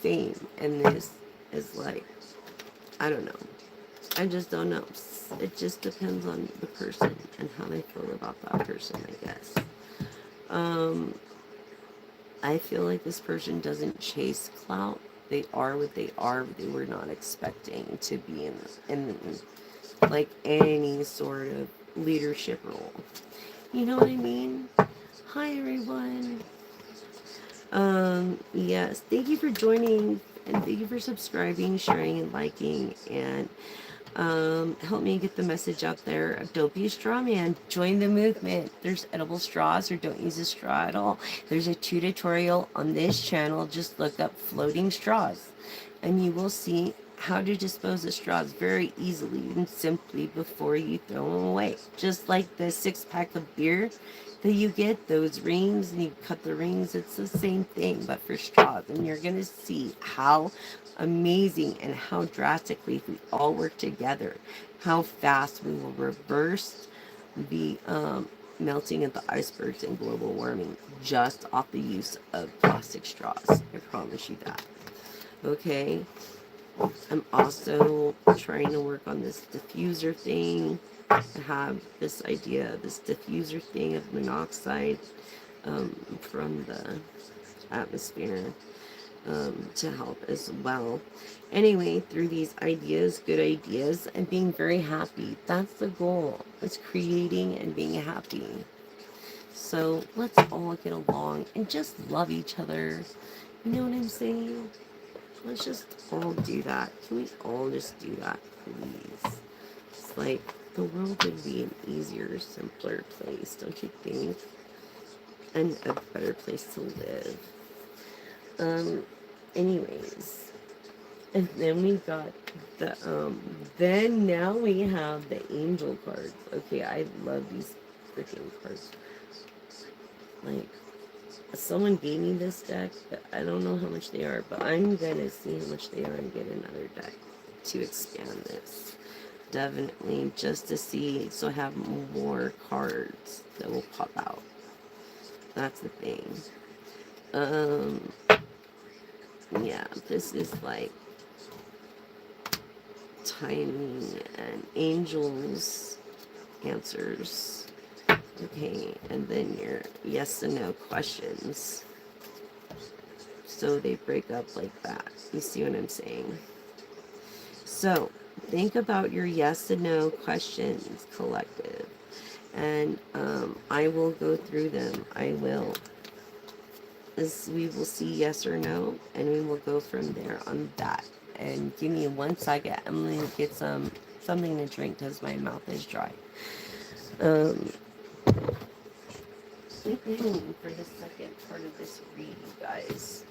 fame, and this is like, I don't know. I just don't know. It just depends on the person and how they feel about that person, I guess. Um, I feel like this person doesn't chase clout. They are what they are, but they were not expecting to be in like any sort of leadership role. You know what I mean? Hi everyone. Yes, thank you for joining, and thank you for subscribing, sharing, and liking, and help me get the message out there of don't be a straw man. Join the movement. There's edible straws, or don't use a straw at all. There's a tutorial on this channel. Just look up floating straws, and you will see how to dispose of straws very easily and simply before you throw them away. Just like the 6-pack of beer that you get, those rings, and you cut the rings, it's the same thing, but for straws. And you're going to see how amazing and how drastically, if we all work together, how fast we will reverse the melting of the icebergs and global warming just off the use of plastic straws. I promise you that. Okay. I'm also trying to work on this diffuser thing. I have this idea, this diffuser thing of monoxide from the atmosphere to help as well. Anyway, through these ideas, good ideas, and being very happy. That's the goal. It's creating and being happy. So let's all get along and just love each other. You know what I'm saying? Let's just all do that. Can we all just do that, please? It's like the world would be an easier, simpler place, don't you think? And a better place to live. Anyways. And then we got the, then now we have the angel cards. Okay, I love these freaking cards. Like, someone gave me this deck, but I don't know how much they are, but I'm gonna see how much they are and get another deck to expand this. Definitely, just to see, so I have more cards that will pop out. That's the thing. Yeah, this is like timing and angels answers. Okay, and then your yes and no questions. So they break up like that. You see what I'm saying? So think about your yes and no questions, collective. And I will go through them. We will see yes or no, and we will go from there on that. And give me 1 second. I'm going to get something to drink because my mouth is dry. For the second part of this read, you guys.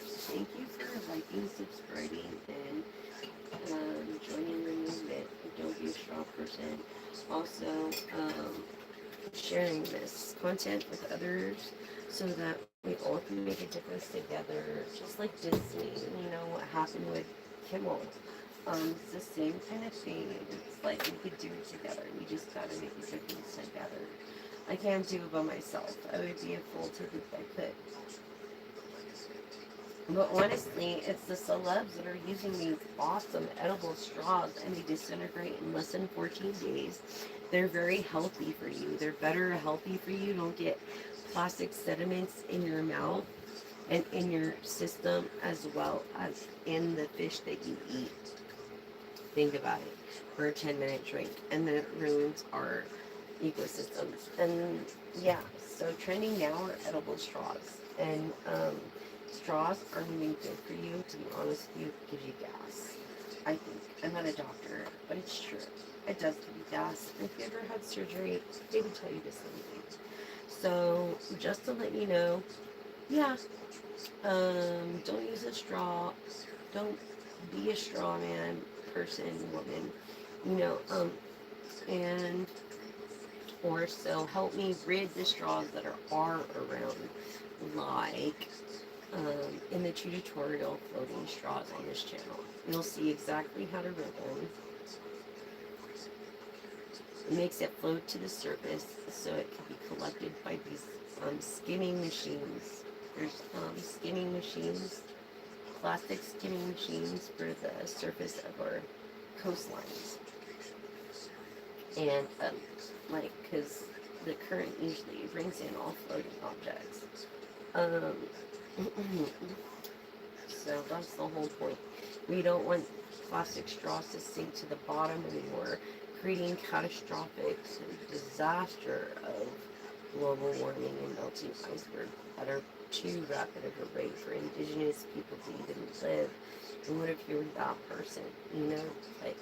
Thank you for liking, subscribing, and joining the movement. Don't be a straw person. Also, sharing this content with others so that we all can make a difference together. Just like Disney, what happened with Kimmel. It's the same kind of thing. It's like we could do it together. We just gotta make a difference together. I can't do it by myself. I would be a fool to think I could. But honestly, it's the celebs that are using these awesome edible straws, and they disintegrate in less than 14 days. They're very healthy for you. They're better healthy for you. Don't get plastic sediments in your mouth and in your system, as well as in the fish that you eat. Think about it. For a 10-minute drink. And the ruins are ecosystems. And yeah, so trending now are edible straws. And straws aren't even good for you, to be honest with you. It gives you gas, I think. I'm not a doctor, but it's true. It does give you gas. And if you ever had surgery, they would tell you the same thing. So just to let you know, yeah, don't use a straw. Don't be a straw man, person, woman, you know, and or so help me rid the straws that are around, like in the tutorial floating straws on this channel. You'll see exactly how to rid them. It makes it float to the surface so it can be collected by these skimming machines. There's skimming machines, plastic skimming machines for the surface of our coastlines. And like, because the current usually brings in all floating objects. Um, so that's the whole point. We don't want plastic straws to sink to the bottom anymore, creating catastrophic disaster of global warming and melting iceberg that are too rapid of a rate for indigenous people to even live. And what if you're that person? You know, like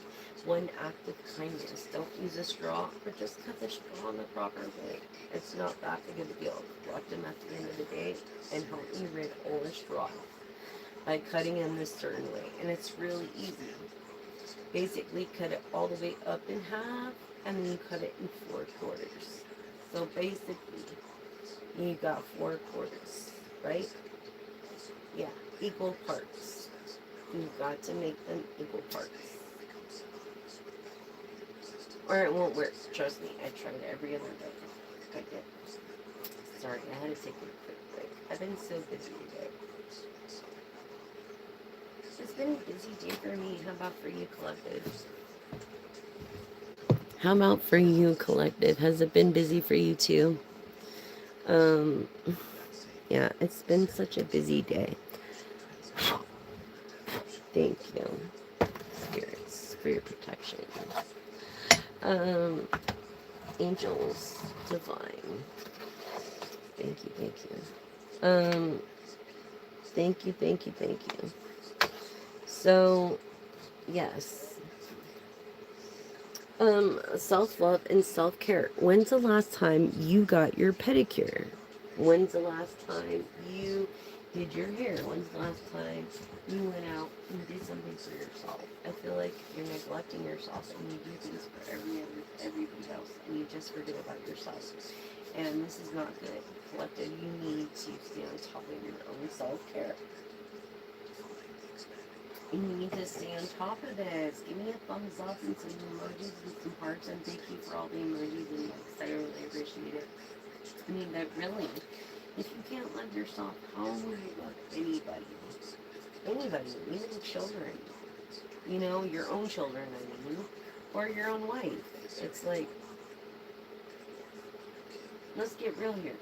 one act of kindness. Don't use a straw, but just cut the straw in the proper way. It's not that big of a deal. Collect them at the end of the day and help you rid all the straw by cutting them this certain way. And it's really easy. Basically, cut it all the way up in half, and then you cut it in 4/4. So basically, you got 4/4, right? Yeah, equal parts. You've got to make them equal parts. Or it won't work. Trust me, I tried every other day. I did. Sorry, I had to take a quick break. I've been so busy today. It's been a busy day for me. How about for you, Collective? How about for you, Collective? Has it been busy for you too? Um, yeah, it's been such a busy day. Thank you, spirits, for your protection. Um, angels, divine. Thank you, thank you. Thank you, thank you, thank you. So, yes. Self-love and self-care. When's the last time you got your pedicure? When's the last time you did your hair? When's the last time you went out and did something for yourself? I feel like you're neglecting yourself and you do things for everybody else and you just forget about yourself. And this is not good. Collective, you need to stay on top of your own self-care. You need to stay on top of this. Give me a thumbs up and some emojis and some hearts, and thank you for all the emojis and likes. I really appreciate it. I mean, that really, if you can't love yourself, how will you love anybody? Anybody, even children. You know, your own children, I mean, or your own wife. It's like, let's get real here.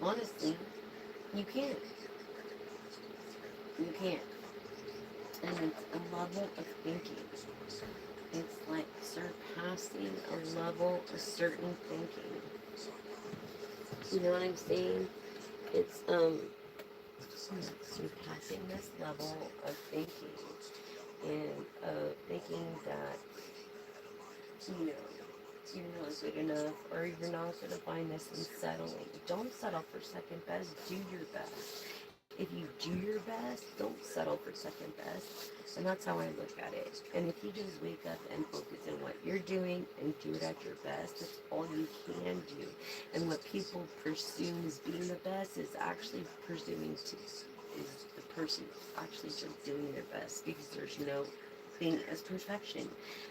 Honestly, you can't. You can't. And it's a level of thinking. It's like surpassing a level of certain thinking. You know what I'm saying? It's surpassing this level of thinking and thinking that, you know, you're not good enough or you're not going to find this and settling. Don't settle for second best. Do your best. If you do your best, don't settle for second best. And that's how I look at it. And if you just wake up and focus on what you're doing and do it at your best, that's all you can do. And what people presume as being the best is actually presuming to is the person actually just doing their best, because there's no thing as perfection.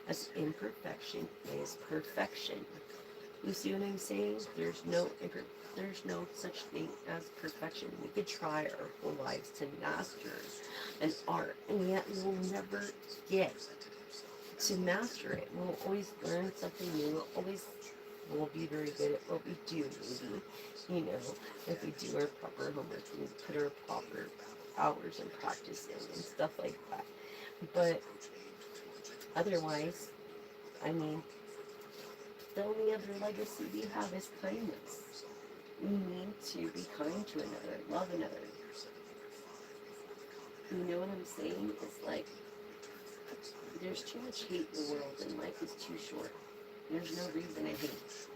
As imperfection is perfection. You see what I'm saying? There's no such thing as perfection. We could try our whole lives to master an art, and yet we'll never get to master it. We'll always learn something new. We'll be very good at what we do, maybe. You know, if we do our proper homework and put our proper hours and practice in and stuff like that. But Otherwise, I mean, the only other legacy we have is kindness. We need to be kind to another, love another. You know what I'm saying? It's like there's too much hate in the world and life is too short. There's no reason to hate,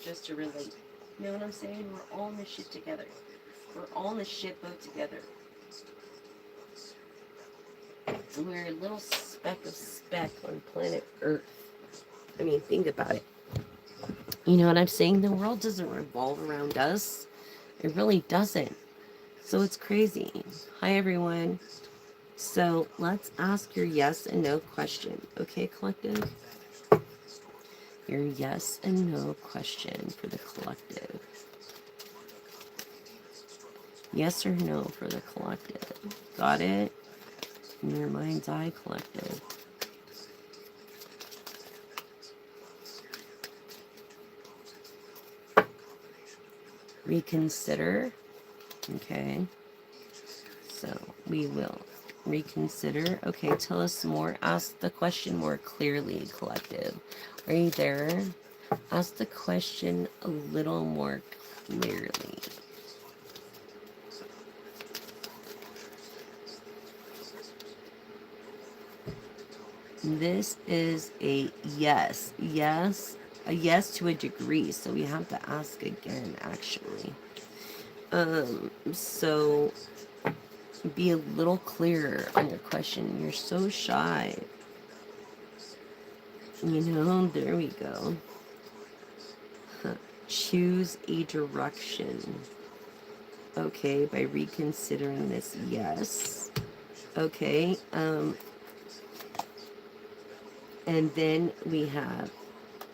just to relate. You know what I'm saying? We're all in this shit together. We're all in this shit boat together. We're a little speck on planet Earth. I mean, think about it. You know what I'm saying? The world doesn't revolve around us. It really doesn't. So it's crazy. Hi, everyone. So let's ask your yes and no question. Okay, collective? Your yes and no question for the collective. Yes or no for the collective. Got it? In your mind's eye, collective. Reconsider. Okay. So we will reconsider. Okay, tell us more. Ask the question more clearly, collective. Are you there? Ask the question a little more clearly. This is a yes. Yes. A yes to a degree. So we have to ask again, actually. So be a little clearer on your question. You're so shy. You know, there we go. Choose a direction. Okay, by reconsidering this, yes. Okay, and then we have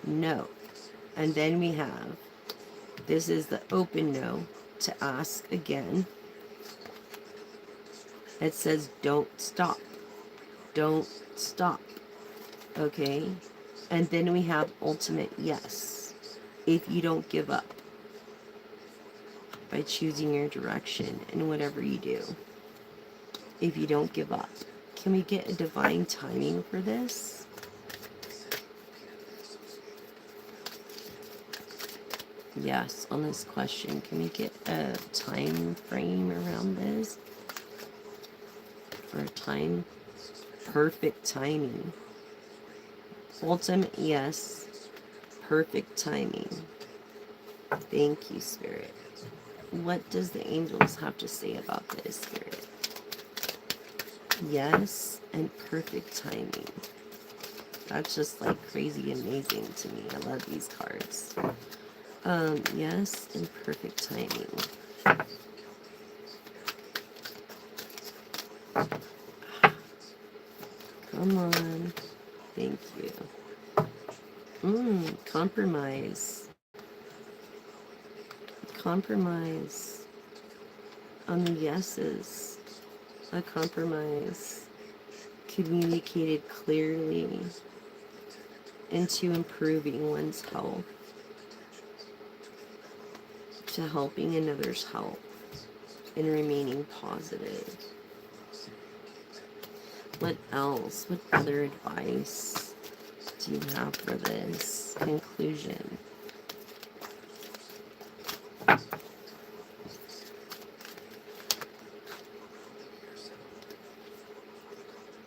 no. And then we have, this is the open no to ask again. It says don't stop. Don't stop. Okay, and then we have ultimate yes. If you don't give up by choosing your direction in whatever you do. If you don't give up. Can we get a divine timing for this? Yes, on this question. Can we get a time frame around this? Or time? Perfect timing. Ultimate yes. Perfect timing. Thank you, Spirit. What does the angels have to say about this, Spirit? Yes, and perfect timing. That's just like crazy amazing to me. I love these cards. Yes, and perfect timing. Come on. Thank you. Compromise. Compromise on the yeses. A compromise communicated clearly into improving one's health, to helping another's health, and remaining positive. What else? What other advice do you have for this conclusion?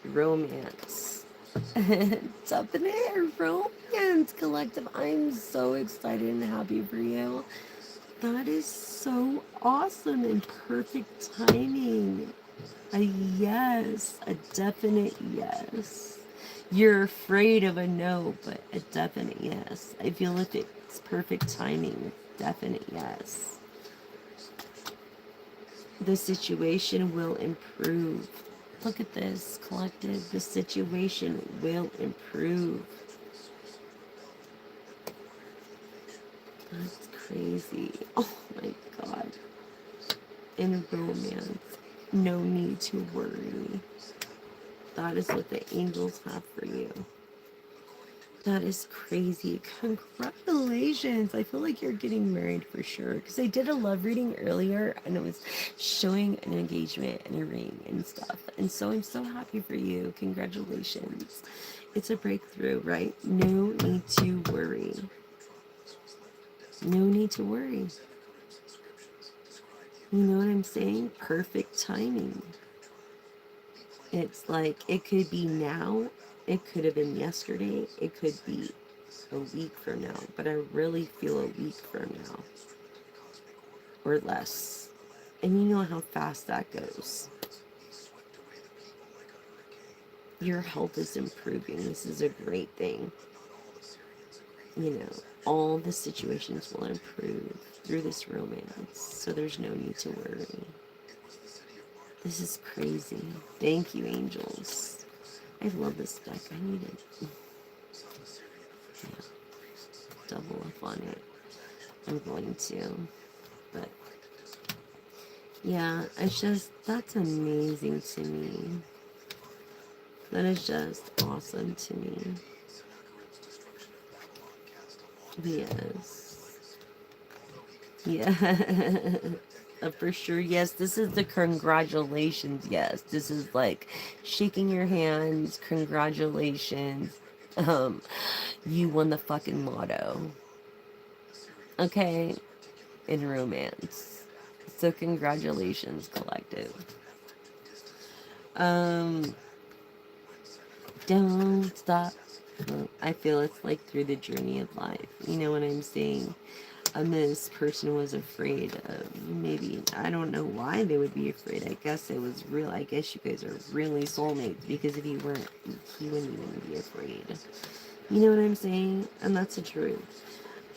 Romance. It's up in the air. Romance, collective. I'm so excited and happy for you. That is so awesome and perfect timing. A yes, a definite yes. You're afraid of a no, but a definite yes. I feel like it's perfect timing. Definite yes. The situation will improve. Look at this, collective. The situation will improve. That's crazy. Oh my God. In romance, no need to worry. That is what the angels have for you. That is crazy. Congratulations. I feel like you're getting married for sure. Because I did a love reading earlier and it was showing an engagement and a ring and stuff. And so I'm so happy for you. Congratulations. It's a breakthrough, right? No need to worry. No need to worry. You know what I'm saying? Perfect timing. It's like it could be now, it could have been yesterday, it could be a week from now, but I really feel a week from now or less. And you know how fast that goes. Your health is improving. This is a great thing. You know, all the situations will improve through this romance, so there's no need to worry. This is crazy. Thank you, angels. I love this deck. I need it. Yeah, double up on it. I'm going to. But yeah, it's just, that's amazing to me. That is just awesome to me. Yes. Yeah. For sure. Yes, this is the congratulations. Yes, this is like shaking your hands. Congratulations. Um, you won the fucking lotto. Okay? In romance. So congratulations, collective. Um, don't stop. I feel it's like through the journey of life. You know what I'm saying? This person was afraid of, maybe, I don't know why they would be afraid. I guess it was real. I guess you guys are really soulmates, because if you weren't, he wouldn't even be afraid. You know what I'm saying? And that's the truth.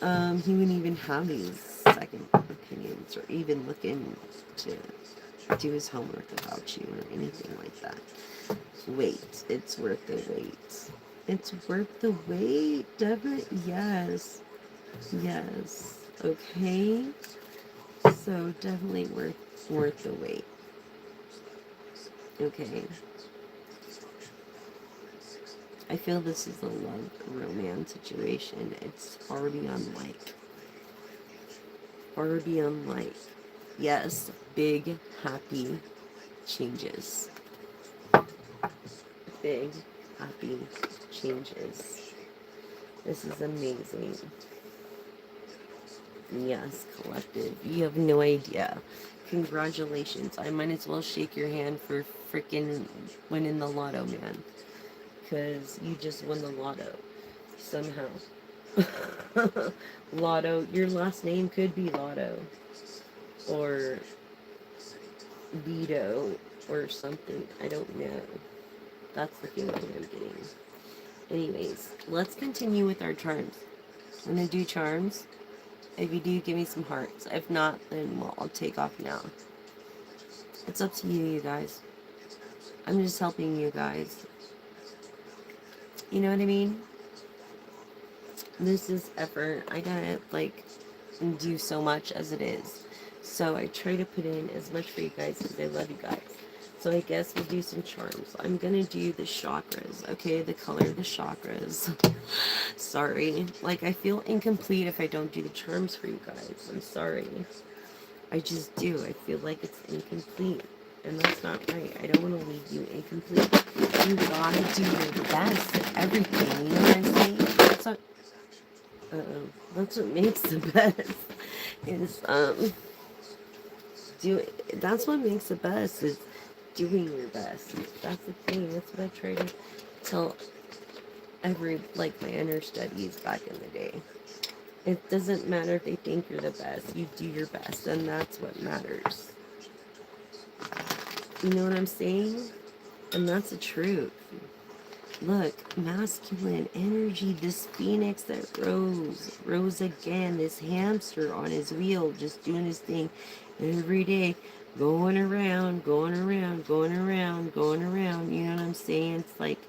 He wouldn't even have these second opinions or even look into do his homework about you or anything like that. Wait, it's worth the wait. It's worth the wait, definitely. Yes. Yes. Okay. So definitely worth the wait. Okay. I feel this is a love romance situation. It's far beyond like. Far beyond like. Yes, big happy changes. Big happy changes. This is amazing. Yes, collective. You have no idea. Congratulations. I might as well shake your hand for freaking winning the lotto, man. Because you just won the lotto. Somehow. Lotto. Your last name could be Lotto. Or Vito. Or something. I don't know. That's the feeling I'm getting. Anyways, let's continue with our charms. I'm going to do charms. If you do, give me some hearts. If not, then well, I'll take off now. It's up to you, you guys. I'm just helping you guys. You know what I mean? This is effort. I gotta, like, do so much as it is. So I try to put in as much for you guys because I love you guys. So I guess we'll do some charms. I'm gonna do the chakras, okay? The color of the chakras. Sorry. Like, I feel incomplete if I don't do the charms for you guys. I'm sorry. I just do. I feel like it's incomplete. And that's not right. I don't want to leave you incomplete. You gotta do your best at everything. You know what I'm saying? That's what makes the best. Is, that's what makes the best, is doing your best. That's the thing. That's what I try to tell like, my understudies back in the day. It doesn't matter if they think you're the best. You do your best, and that's what matters. You know what I'm saying? And that's the truth. Look, masculine energy, this phoenix that rose again, this hamster on his wheel, just doing his thing every day, going around, going around, going around, going around. You know what I'm saying? It's like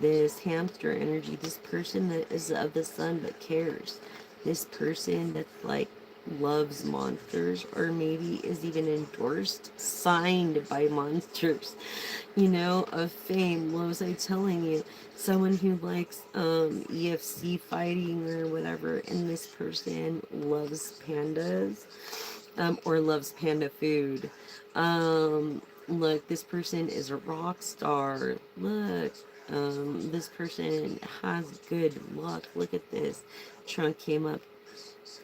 this hamster energy, this person that is of the sun but cares. This person that's like loves monsters, or maybe is even endorsed, signed by monsters, you know, of fame. What was I telling you? Someone who likes EFC fighting or whatever, and this person loves pandas, or loves panda food. Look, this person is a rock star. Look, This person has good luck. Look at this. Trunk came up.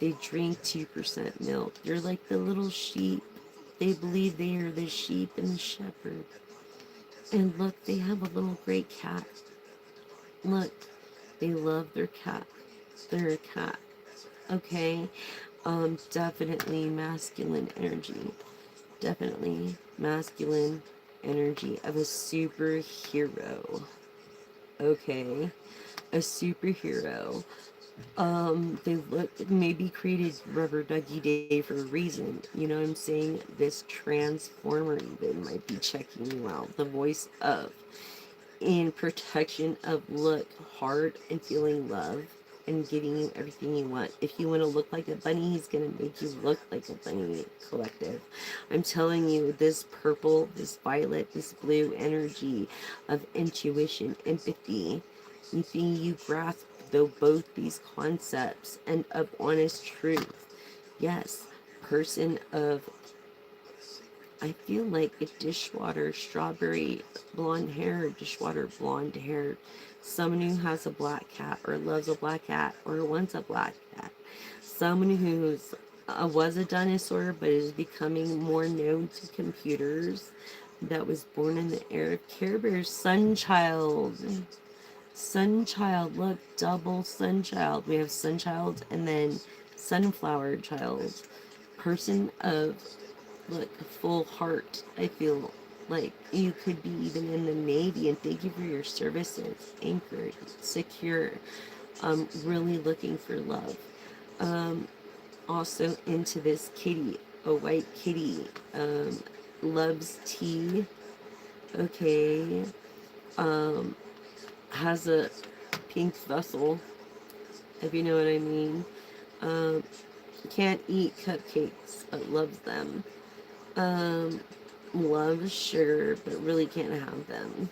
They drink 2% milk. They're like the little sheep. They believe they are the sheep and the shepherd. And look, they have a little gray cat. Look, they love their cat. They're a cat. Okay? Definitely masculine energy. Definitely masculine energy of a superhero. Okay? A superhero. They look maybe created Rubber Ducky Day for a reason. You know what I'm saying? This transformer even might be checking you out. The voice of in protection of look hard and feeling love and giving you everything you want. If you want to look like a bunny, he's gonna make you look like a bunny, collective. I'm telling you, this purple, this violet, this blue energy of intuition, empathy, you think you grasp though both these concepts and of honest truth. Yes, person of, I feel like a dishwater, strawberry blonde hair, dishwater blonde hair. Someone who has a black cat or loves a black cat or wants a black cat. Someone who's was a dinosaur but is becoming more known to computers. That was born in the era of Care Bears. Sunchild. Sunchild. Look, double Sunchild. We have Sunchild and then Sunflower Child. Person of look, full heart. I feel like you could be even in the Navy, and thank you for your services. Anchored, secure, really looking for love. Also into this kitty, a white kitty, loves tea. Okay, has a pink vessel, if you know what I mean. Um, can't eat cupcakes, but loves them. Um, loves sugar, but really can't have them.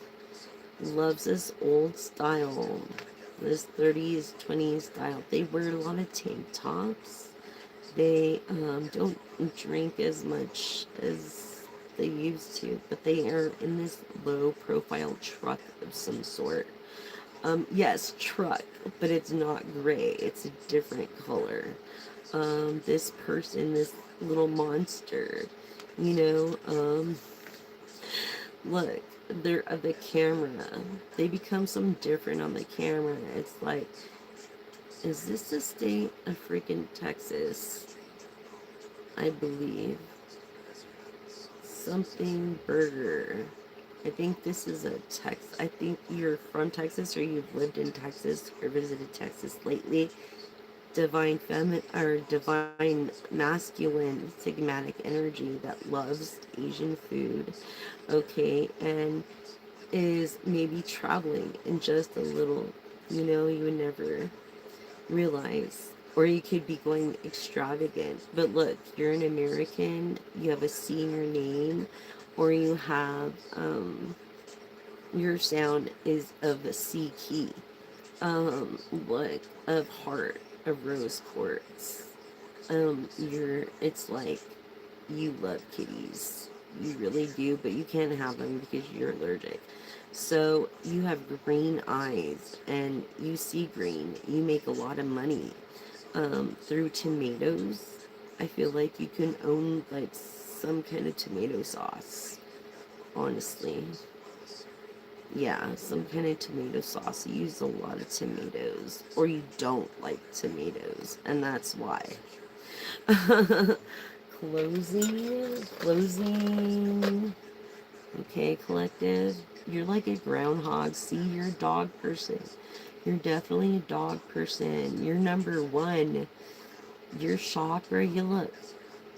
Loves this old style, this 30s, 20s style. They wear a lot of tank tops. They don't drink as much as they used to, but they are in this low profile truck of some sort. Yes, truck, but it's not gray. It's a different color. This person, this little monster, you know, look, they're of the camera. They become some different on the camera. It's like, is this the state of freaking Texas? I believe. Something burger. I think this is a Tex. I think you're from Texas or you've lived in Texas or visited Texas lately. Divine feminine or divine masculine sigmatic energy that loves Asian food. Okay, and is maybe traveling in just a little, you know, you would never realize. Or you could be going extravagant. But look, you're an American, you have a C in your name, or you have, your sound is of a C key. Look, of heart, of rose quartz. It's like you love kitties. You really do, but you can't have them because you're allergic. So you have green eyes and you see green. You make a lot of money through tomatoes. I feel like you can own like some kind of tomato sauce, honestly. Yeah, some kind of tomato sauce. You use a lot of tomatoes, or you don't like tomatoes, and that's why. Closing. Okay, collective. You're like a groundhog. See, you're a dog person. You're definitely a dog person. You're number one. You're chakra. You look.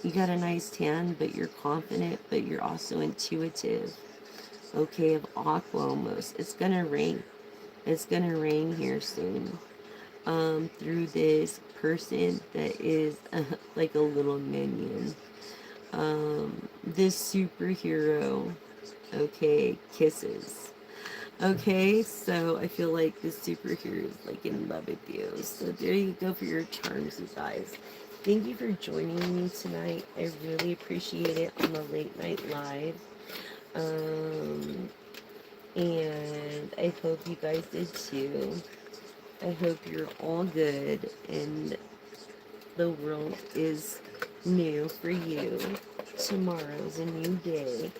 You got a nice tan, but you're confident, but you're also intuitive. Okay, of aqua almost. It's gonna rain. It's gonna rain here soon. Through this person that is like a little minion. This superhero. Okay, kisses. Okay, so I feel like this superhero is like in love with you. So there you go for your charms, you guys. Thank you for joining me tonight. I really appreciate it on the late night live. Um, And I hope you guys did too. I hope you're all good and the world is new for you. Tomorrow's a new day.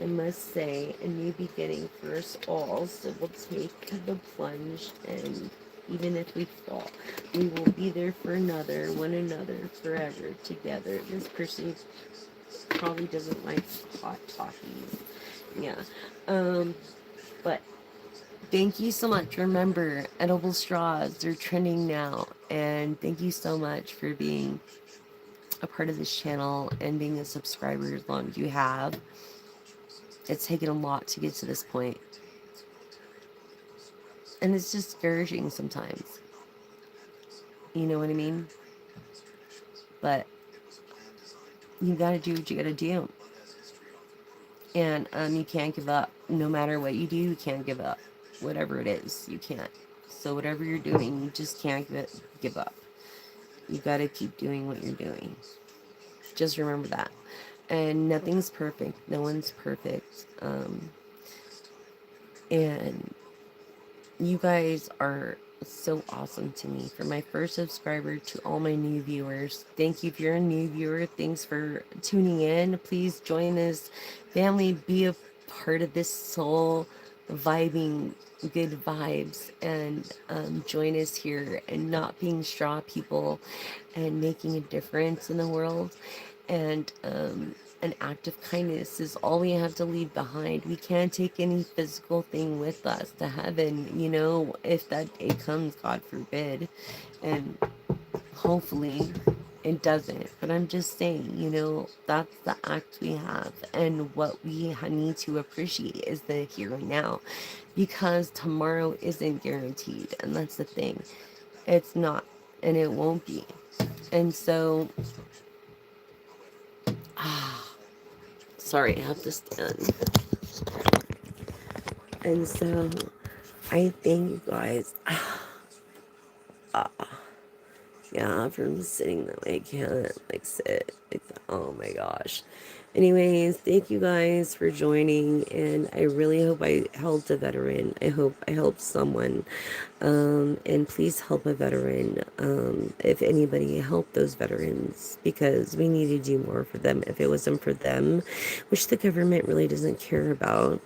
I must say, a new beginning for us all. So we'll take the plunge, and even if we fall, we will be there for one another, forever together. This person probably doesn't like hot coffee. Yeah. But thank you so much. Remember, edible straws, they're trending now. And thank you so much for being a part of this channel and being a subscriber as long as you have. It's taken a lot to get to this point. And it's discouraging sometimes. You know what I mean? But you gotta do what you gotta do. And you can't give up. No matter what you do, you can't give up. Whatever it is, you can't. So whatever you're doing, you just can't give up. You gotta keep doing what you're doing. Just remember that. And nothing's perfect. No one's perfect. And you guys are so awesome to me. For my first subscriber, to all my new viewers, thank you. If you're a new viewer, thanks for tuning in. Please join this family. Be a part of this soul vibing, good vibes, and join us here and not being straw people and making a difference in the world. And an act of kindness is all we have to leave behind. We can't take any physical thing with us to heaven, if that day comes, God forbid. And hopefully it doesn't. But I'm just saying, that's the act we have. And what we need to appreciate is the here and now. Because tomorrow isn't guaranteed. And that's the thing. It's not. And it won't be. And so, sorry, I have to stand. And so, I thank you guys. Yeah, from sitting that way, I can't sit like that. Oh my gosh. Anyways, thank you guys for joining, and I really hope I helped a veteran. I hope I helped someone. And please help a veteran. If anybody, help those veterans, because we need to do more for them. If it wasn't for them, which the government really doesn't care about,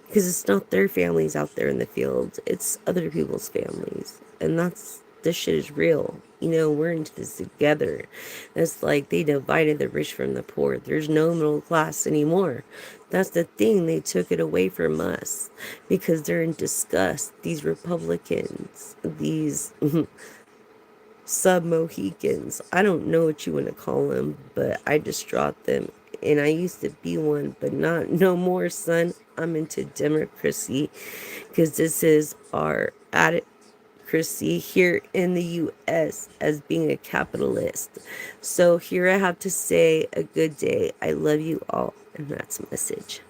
because it's not their families out there in the field, it's other people's families. And this shit is real. We're into this together. It's like they divided the rich from the poor. There's no middle class anymore. That's the thing. They took it away from us because they're in disgust. These Republicans, these sub-Mohicans, I don't know what you want to call them, but I distraught them. And I used to be one, but not no more, son. I'm into democracy because this is our democracy here in the U.S. as being a capitalist. So here I have to say a good day. I love you all, and that's a message.